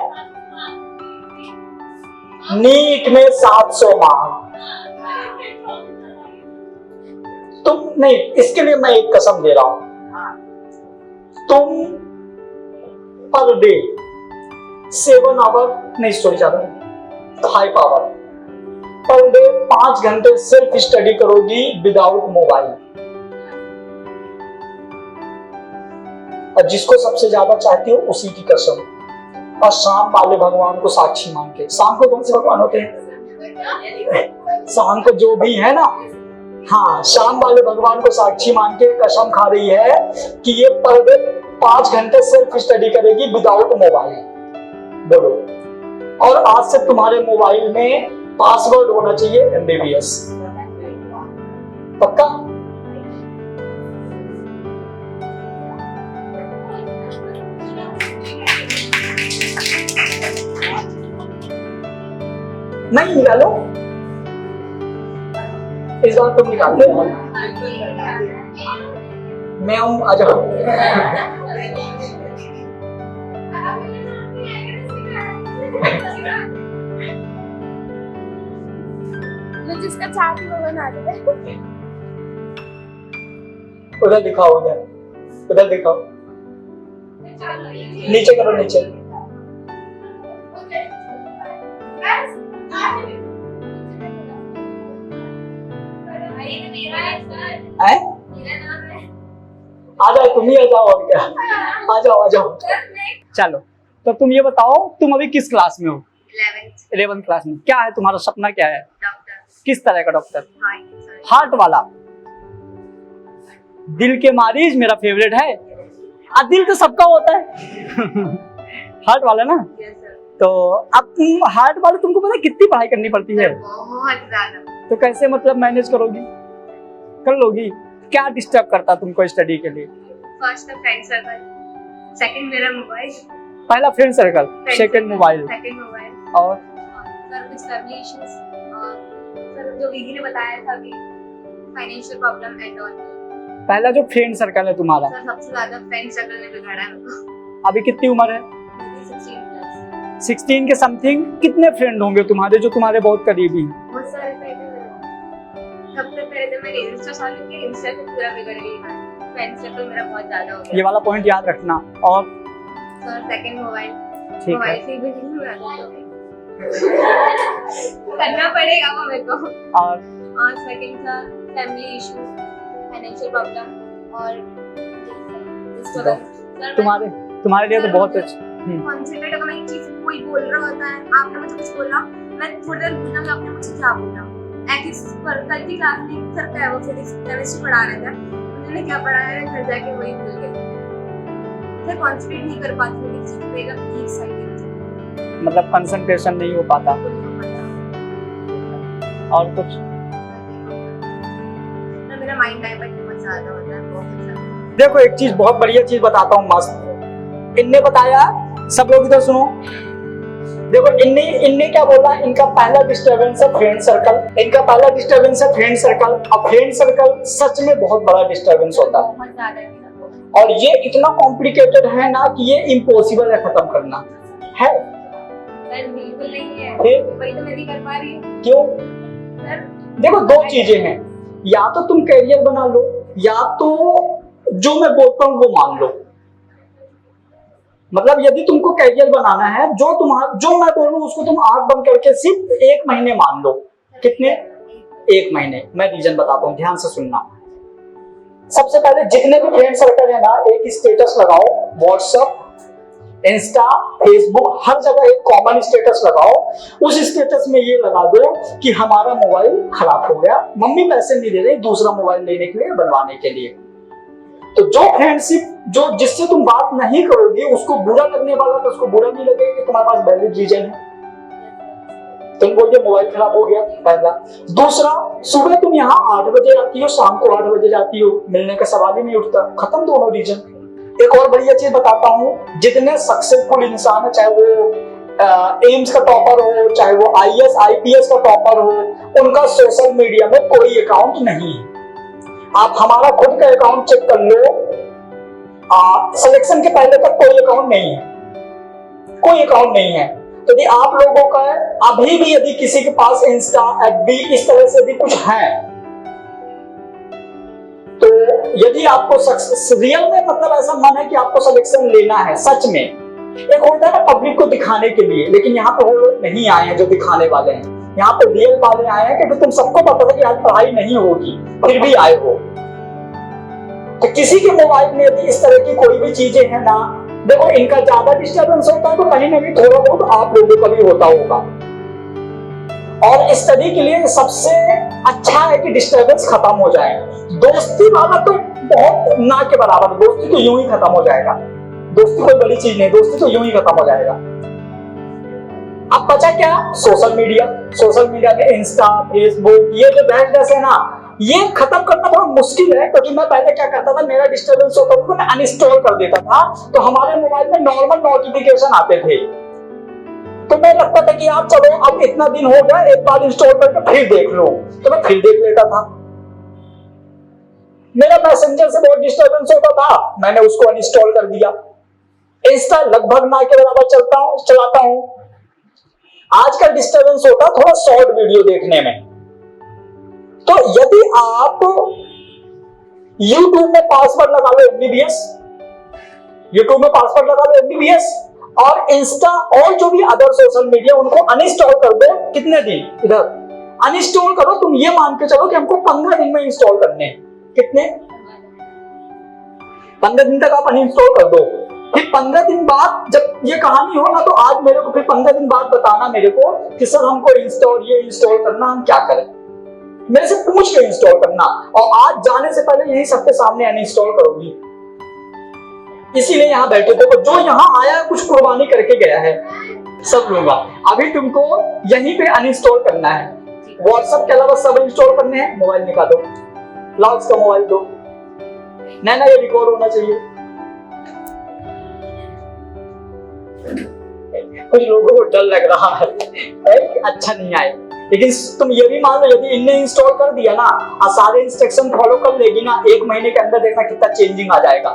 नीट में 700 मार्क। तुम नहीं, इसके लिए मैं एक कसम दे रहा हूं, तुम पर डे 7 आवर नहीं, सॉरी ज्यादा 5 आवर पर डे 5 घंटे सिर्फ स्टडी करोगी विदाउट मोबाइल। और जिसको सबसे ज्यादा चाहती हो उसी की कसम, और शाम वाले भगवान को साक्षी मान के। शाम को कौन से भगवान होते हैं? शाम को जो भी है ना, हाँ, शाम वाले भगवान को साक्षी मान के कसम खा रही है कि ये पर डे 5 घंटे सिर्फ स्टडी करेगी विदाउट मोबाइल। बोलो। और आज से तुम्हारे मोबाइल में पासवर्ड होना चाहिए MBBS। पक्का? नहीं निकालो, इस बार तुम निकाल लो। मैं हूं, आ जाओ। मैं जिसका चाहती हूँ वो बना दे। उधर दिखाओ, उधर दिखाओ, नीचे करो, नीचे। है? आ जाओ, तुम ही आ जाओ, और क्या, आ जाओ, आ जाओ। चलो, तो तुम ये बताओ, तुम अभी किस क्लास में हो? 11th क्लास में। क्या है तुम्हारा सपना, क्या है? डॉक्टर। किस तरह का डॉक्टर? हार्ट वाला? दिल के मरीज मेरा फेवरेट है। दिल तो सबका होता है। हार्ट वाला ना? तो अब तुम हार्ट वाले, तुमको पता है कितनी पढ़ाई करनी पड़ती है? बहुत ज्यादा। तो कैसे मतलब मैनेज करोगी? कर लोगी? क्या डिस्टर्ब करता तुमको स्टडी के लिए? फर्स्ट फ्रेंड सर्कल, सेकंड मेरा मोबाइल। पहला फ्रेंड सर्कल, सेकंड मोबाइल, और सर कुछ फैमिली इश्यूज, और सर जो विधि ने बताया था कि फाइनेंशियल प्रॉब्लम एंड ऑल। पहला जो फ्रेंड सर्कल है तुम्हारा, सर सबसे ज्यादा फ्रेंड सर्कल ने बिगाड़ा है मुझको। अभी कितनी उम्र है? 16 16 के समथिंग। कितने फ्रेंड होंगे तुम्हारे जो तुम्हारे बहुत करीबी हैं? बहुत सारे फ्रेंड हैं। सबसे पहले जब मैंने इंस्टा चालू किया, इंस्टा से पूरा बिगड़ गई। फ्रेंड सर्कल मेरा बहुत ज्यादा हो गया। ये वाला पॉइंट याद रखना। और सर सेकंड मोबाइल, ठीक है, मोबाइल से भी नहीं करना पड़ेगा वो मेरे को। और सेकंड था फैमिली इश्यूज, फाइनेंशियल प्रॉब्लम, और तुम्हारे लिए तो बहुत अच्छा। कॉन्सेंट्रेट अगर मैं एक चीज कोई बोल रहा होता है, आपने मुझे कुछ बोला, मैं थोड़ी देर भूलना कि आपने मुझे क्या बोला। कल की क्लास में सर का वो फिजिक्स केमिस्ट्री पढ़ा रहे थे, उन्होंने क्या पढ़ाया घर जाके वही भूल गए। मैं कॉन्सेंट्रेट नहीं कर पाती हूँ एक चीज पे, एक साइड मतलब कंसंट्रेशन नहीं हो पाता। और कुछ? मेरा माइंड डाइवर्ट बहुत ज्यादा होता है, बहुत ज्यादा। देखो एक चीज, बहुत बढ़िया चीज बताता हूँ, मस्त। इनने बताया, सब लोग इधर सुनो। देखो इनने क्या बोला, इनका पहला डिस्टर्बेंस है फ्रेंड सर्कल। इनका पहला डिस्टर्बेंस है फ्रेंड सर्कल। अब फ्रेंड सर्कल सच में बहुत बड़ा डिस्टर्बेंस होता है, बहुत ज्यादा। और ये इतना कॉम्प्लिकेटेड है ना कि ये इम्पॉसिबल है खत्म करना है। सर बिल्कुल नहीं है, फिर? वही तो मैं नहीं कर पा रही हूँ। क्यों? सर देखो दो चीजें हैं, या तो तुम करियर बना लो, या तो जो मैं बोलता हूँ वो मान लो। मतलब यदि तुमको करियर बनाना है, जो मैं बोल रहा हूँ उसको तुम आंख बंद करके सिर्फ 1 महीने मान लो। कितने? 1 महीने। मैं रीजन बताता हूँ, ध्यान से सुनना। सबसे पहले जितने भी फ्रेंड सर्कल है ना, एक स्टेटस लगाओ, व्हाट्सएप, इंस्टा, फेसबुक, हर जगह एक कॉमन स्टेटस लगाओ। उस स्टेटस में ये लगा दो कि हमारा मोबाइल खराब हो गया, मम्मी पैसे नहीं दे रही दूसरा मोबाइल लेने के लिए, बनवाने के लिए। तो जो फ्रेंडशिप, जो जिससे तुम बात नहीं करोगे, उसको बुरा लगने वाला तो उसको बुरा नहीं लगेगा कि तुम्हारे पास वैलिड रीजन है। तुम बोलिए मोबाइल खराब हो गया, पहला। दूसरा, सुबह तुम यहाँ 8 बजे आती हो, शाम को 8 बजे जाती हो, मिलने का सवाल ही नहीं उठता, खत्म दोनों रीजन। एक और बढ़िया चीज बताता हूँ, जितने सक्सेसफुल इंसान है, चाहे वो एम्स का टॉपर हो, चाहे वो IAS IPS का टॉपर हो, उनका सोशल मीडिया में कोई अकाउंट नहीं है। आप हमारा खुद का अकाउंट चेक कर लो, सिलेक्शन के पहले तक कोई अकाउंट नहीं है, कोई अकाउंट नहीं है। तो यदि आप लोगों का अभी भी यदि किसी के पास इंस्टा, एफबी इस तरह से भी कुछ है, तो यदि आपको रियल में मतलब ऐसा मन है कि आपको सिलेक्शन लेना है सच में, एक होता है ना पब्लिक को दिखाने के लिए, लेकिन यहाँ पे वो लोग नहीं आए हैं जो दिखाने वाले हैं, यहाँ पे रियल वाले आए हैं क्योंकि तुम सबको पता था कि आज पढ़ाई नहीं होगी, फिर भी आए हो। तो किसी के मोबाइल में यदि इस तरह की कोई भी चीजें हैं ना, देखो इनका ज्यादा डिस्टर्बेंस होता है तो कहीं ना कहीं थोड़ा बहुत आप लोगों का भी होता होगा। और स्टडी के लिए सबसे अच्छा है कि डिस्टर्बेंस खत्म हो जाए। दोस्ती वाला तो बहुत ना के बराबर, दोस्ती तो यूं ही खत्म हो जाएगा, दोस्ती कोई बड़ी चीज नहीं, दोस्ती तो यूं ही खत्म हो जाएगा। अब बचा क्या? Social media. सोशल मीडिया में इंस्टा, फेसबुक, ये जो बैड है ना, ये खत्म करना थोड़ा मुश्किल है, क्योंकि मैं पहले क्या करता था, मेरा डिस्टर्बेंस होता था तो मैं अनइंस्टॉल कर देता था, तो हमारे मोबाइल में नॉर्मल नोटिफिकेशन आते थे, तो मैं लगता था कि यार चलो अब इतना दिन हो गया, एक बार इंस्टॉल करके फिर देख लो, तो मैं फिर देख लेता था। मेरा मैसेंजर से बहुत डिस्टर्बेंस होता था, मैंने उसको अनइंस्टॉल कर दिया। इंस्टा लगभग ना के बराबर चलाता हूं। आजकल डिस्टर्बेंस होता है थोड़ा शॉर्ट वीडियो देखने में। तो यदि आप YouTube में पासवर्ड लगा लो MBBS, YouTube में पासवर्ड लगा लो MBBS, और इंस्टा और जो भी अदर सोशल मीडिया उनको अनइंस्टॉल कर दो। कितने दिन? इधर अनइंस्टॉल करो, तुम ये मान के चलो कि हमको 15 दिन में इंस्टॉल करने हैं। कितने? 15 दिन तक आप अनइंस्टॉल कर दो। फिर 15 दिन बाद जब ये कहानी हो ना, तो आज मेरे को फिर 15 दिन बाद बताना मेरे को कि सर हमको ये इंस्टॉल करना, हम क्या करें। मेरे से पूछ के इंस्टॉल करना, और आज जाने से पहले यही सबके सामने अनइंस्टॉल करूंगी। इसीलिए यहाँ बैठे थे, जो यहाँ आया कुछ कुर्बानी करके गया है, सब लूंगा। अभी तुमको यहीं पे अनइंस्टॉल करना है, व्हाट्सएप के अलावा सब इंस्टॉल करने हैं। मोबाइल निकालो, लाओ इसका मोबाइल दो, नैना ये रिकॉर्ड होना चाहिए। कुछ लोगों को डर लग रहा है अच्छा नहीं आए, लेकिन तुम ये भी मान लो यदि इनने इंस्टॉल कर दिया ना और सारे इंस्ट्रक्शन फॉलो कर लेगी ना, 1 महीने के अंदर देखना कितना चेंजिंग आ जाएगा।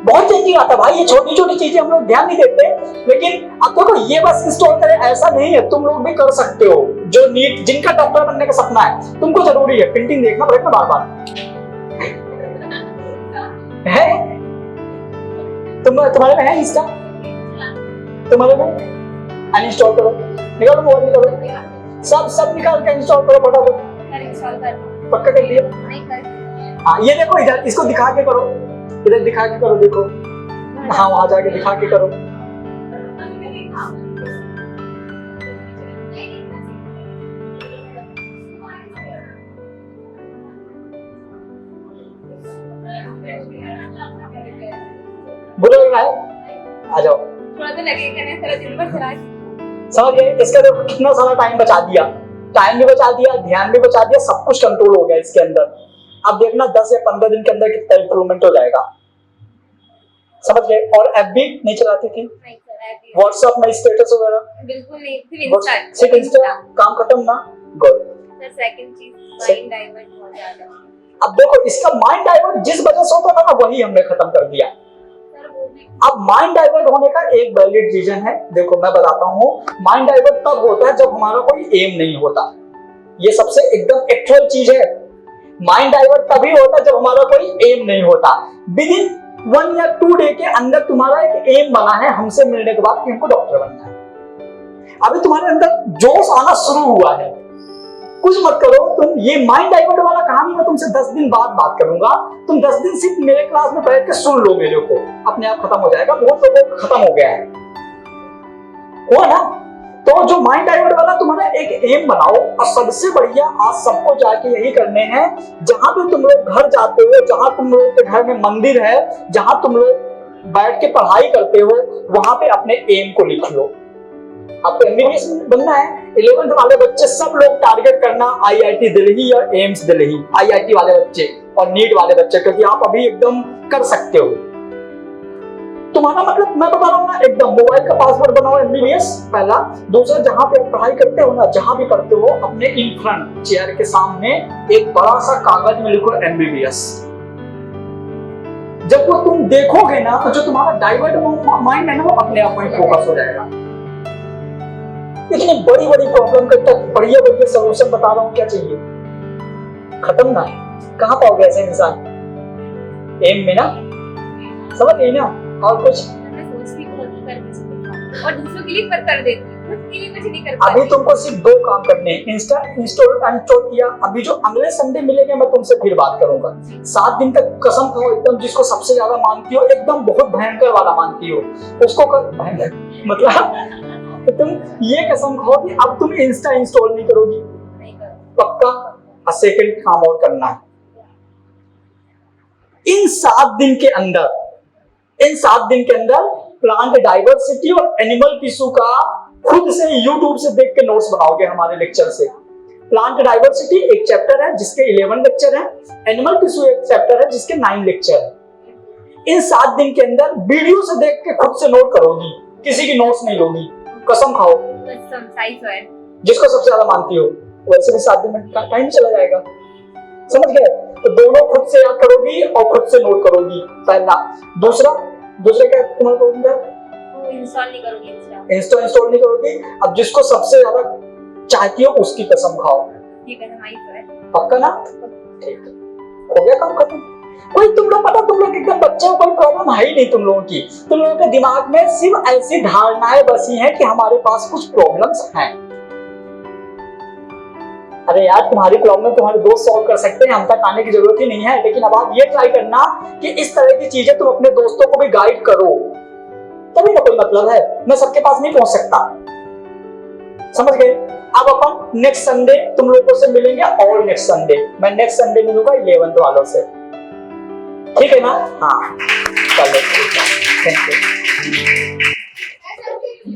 बहुत चेंजिंग आता भाई। ये छोटी छोटी चीजें हम लोग ध्यान नहीं देते, लेकिन अब देखो ये बस इंस्टॉल करें ऐसा नहीं है, तुम लोग भी कर सकते हो। जो नीट, जिनका डॉक्टर बनने का सपना है, तुमको जरूरी है प्रिंटिंग देखना पड़ेगा बार बार है। तुम्हारे में है इंस्टा? तुम्हारे में अनइंस्टॉल करो, निकालो मोबाइल, निकालो सब निकाल के इंस्टॉल करो फटाफट। पक्का कर दिया? हाँ ये देखो, इधर इसको दिखा के करो, इधर दिखा के करो, देखो हाँ वहां जाके दिखा के करो। बुरा लग रहा है? आ जाओ, थोड़ा तो लगेगा ना, सारा दिन भर चला। समझ गए? इसका देखो कितना सारा टाइम बचा दिया, टाइम भी बचा दिया, ध्यान भी बचा दिया, सब कुछ कंट्रोल हो गया इसके अंदर। अब देखना 10 या 15 दिन के अंदर कितना इंप्रूवमेंट हो जाएगा। समझ गए? और FB नहीं चलाती थी? नहीं सर, व्हाट्सएप में स्टेटस वगैरह बिल्कुल नहीं, सिर्फ सिर्फ इंस्टा। काम खत्म ना? गुड। सर सेकंड चीज माइंड डाइवर्ट बहुत ज्यादा। अब देखो इसका माइंड डाइवर्ट जिस वजह से होता था ना, वही हमने खत्म कर दिया। अब माइंड डाइवर्ट होने का एक वैलिड रीजन है, देखो मैं बताता हूँ। माइंड डाइवर्ट तब होता है जब हमारा कोई एम नहीं होता, ये सबसे एकदम एक्चुअल चीज है। माइंड डाइवर्ट तभी होता है जब हमारा कोई एम नहीं होता। विद इन 1 या 2 डे के अंदर तुम्हारा एक एम बना है हमसे मिलने के बाद कि हमको डॉक्टर बनना है। अभी तुम्हारे अंदर जोश आना शुरू हुआ है, कुछ मत करो तुम। ये माइंड डाइवर्ट वाला कहानी मैं तुमसे 10 दिन बाद बात करूंगा। तुम 10 दिन सिर्फ मेरे क्लास में बैठ के सुन लो, मेरे को अपने आप खत्म हो जाएगा। बहुत लोगों को खत्म हो गया है, हुआ ना? तो जो माइंड डाइवर्ट वाला तुम्हारा एक एम बनाओ, और सबसे बढ़िया आज सबको जाके यही करने हैं, जहां पे तुम लोग घर जाते हो, जहां तुम लोग के घर में मंदिर है, जहां तुम लोग बैठ के पढ़ाई करते हो, वहां पे अपने एम को लिख लो। आपको MBBS बनना है, 11th वाले बच्चे सब लोग टारगेट करना IIT दिल्ली या एम्स दिल्ली, IIT वाले बच्चे और नीट वाले बच्चे, क्योंकि आप अभी एकदम कर सकते हो। तुम्हारा मतलब मैं बता रहा हूँ ना, एकदम मोबाइल का पासवर्ड बनाओ MBBS पहला। दूसरा, जहां पे पढ़ाई करते हो ना, जहां भी करते हो, अपने इन फ्रंट चेयर के सामने एक बड़ा सा कागज में लिखो MBBS। जब वो तुम देखोगे ना तो जो तुम्हारा डाइवर्ट माइंड है ना वो अपने आप में फोकस हो जाएगा। इतनी बड़ी बड़ी प्रॉब्लम का इतना बढ़िया बढ़िया सोल्यूशन बता रहा हूँ, क्या चाहिए? खत्म ना, कहाँ पाओगे ऐसे इंसान? एम में ना, समझ गई ना? और कुछ मैं सोचती हूँ कि कर भी सकती हूँ और दूसरों के लिए कर देती हूँ, खुद के लिए कुछ नहीं कर पाती। अभी तुमको सिर्फ 2 काम करने हैं, इंस्टॉल किया। अभी जो अगले संडे मिलेंगे मैं तुमसे फिर बात करूंगा। 7 दिन तक कसम खाओ, एकदम जिसको सबसे ज्यादा मानती हो, एकदम बहुत भयंकर वाला मानती हो, उसको भयंकर मतलब तो तुम ये कसम खाओ कि अब तुम इंस्टा इंस्टॉल नहीं करोगी, पक्का। सेकंड काम और करना है, इन 7 दिन के अंदर प्लांट डाइवर्सिटी और एनिमल टिश्यू का खुद से यूट्यूब से देख के नोट्स बनाओगे हमारे लेक्चर से। प्लांट डाइवर्सिटी एक चैप्टर है जिसके 11 लेक्चर हैं, एनिमल टिश्यू एक चैप्टर है जिसके 9 लेक्चर हैं। इन 7 दिन के अंदर वीडियो से देख के खुद से नोट करोगी, किसी की नोट्स नहीं लोगी, कसम खाओ। जिसको सबसे ज्यादा मानती हो, वैसे भी 7 दिन में टाइम चला जाएगा, समझ गए? तो दोनों खुद से याद करोगी और खुद से नोट करोगी, पहला। दूसरा क्या तुम्हारा इंस्टॉल नहीं करोगी। अब जिसको सबसे ज्यादा चाहती हो उसकी कसम खाओ, पक्का ना? ठीक, हो गया काम खत्म। कोई तुम लोग पता, तुम लोग एकदम बच्चे हो, कोई प्रॉब्लम है ही नहीं तुम लोगों की। तुम लोगों के दिमाग में सिर्फ ऐसी धारणाएं बसी हैं कि हमारे पास कुछ प्रॉब्लम्स हैं। अरे यार, तुम्हारी प्रॉब्लम तुम्हारे दोस्त सॉल्व कर सकते हैं, हम तक आने की जरूरत ही नहीं है। लेकिन अब आप ये ट्राई करना कि इस तरह की चीजें तुम अपने दोस्तों को भी गाइड करो, तभी ना कोई मतलब है। मैं सबके पास नहीं पहुंच सकता, समझ गए? अब अपन नेक्स्ट संडे तुम लोगों से मिलेंगे, और नेक्स्ट संडे मैं नेक्स्ट संडे मिलूंगा 11th वालों से, ठीक है ना? हाँ चलो, ठीक है, थैंक यू।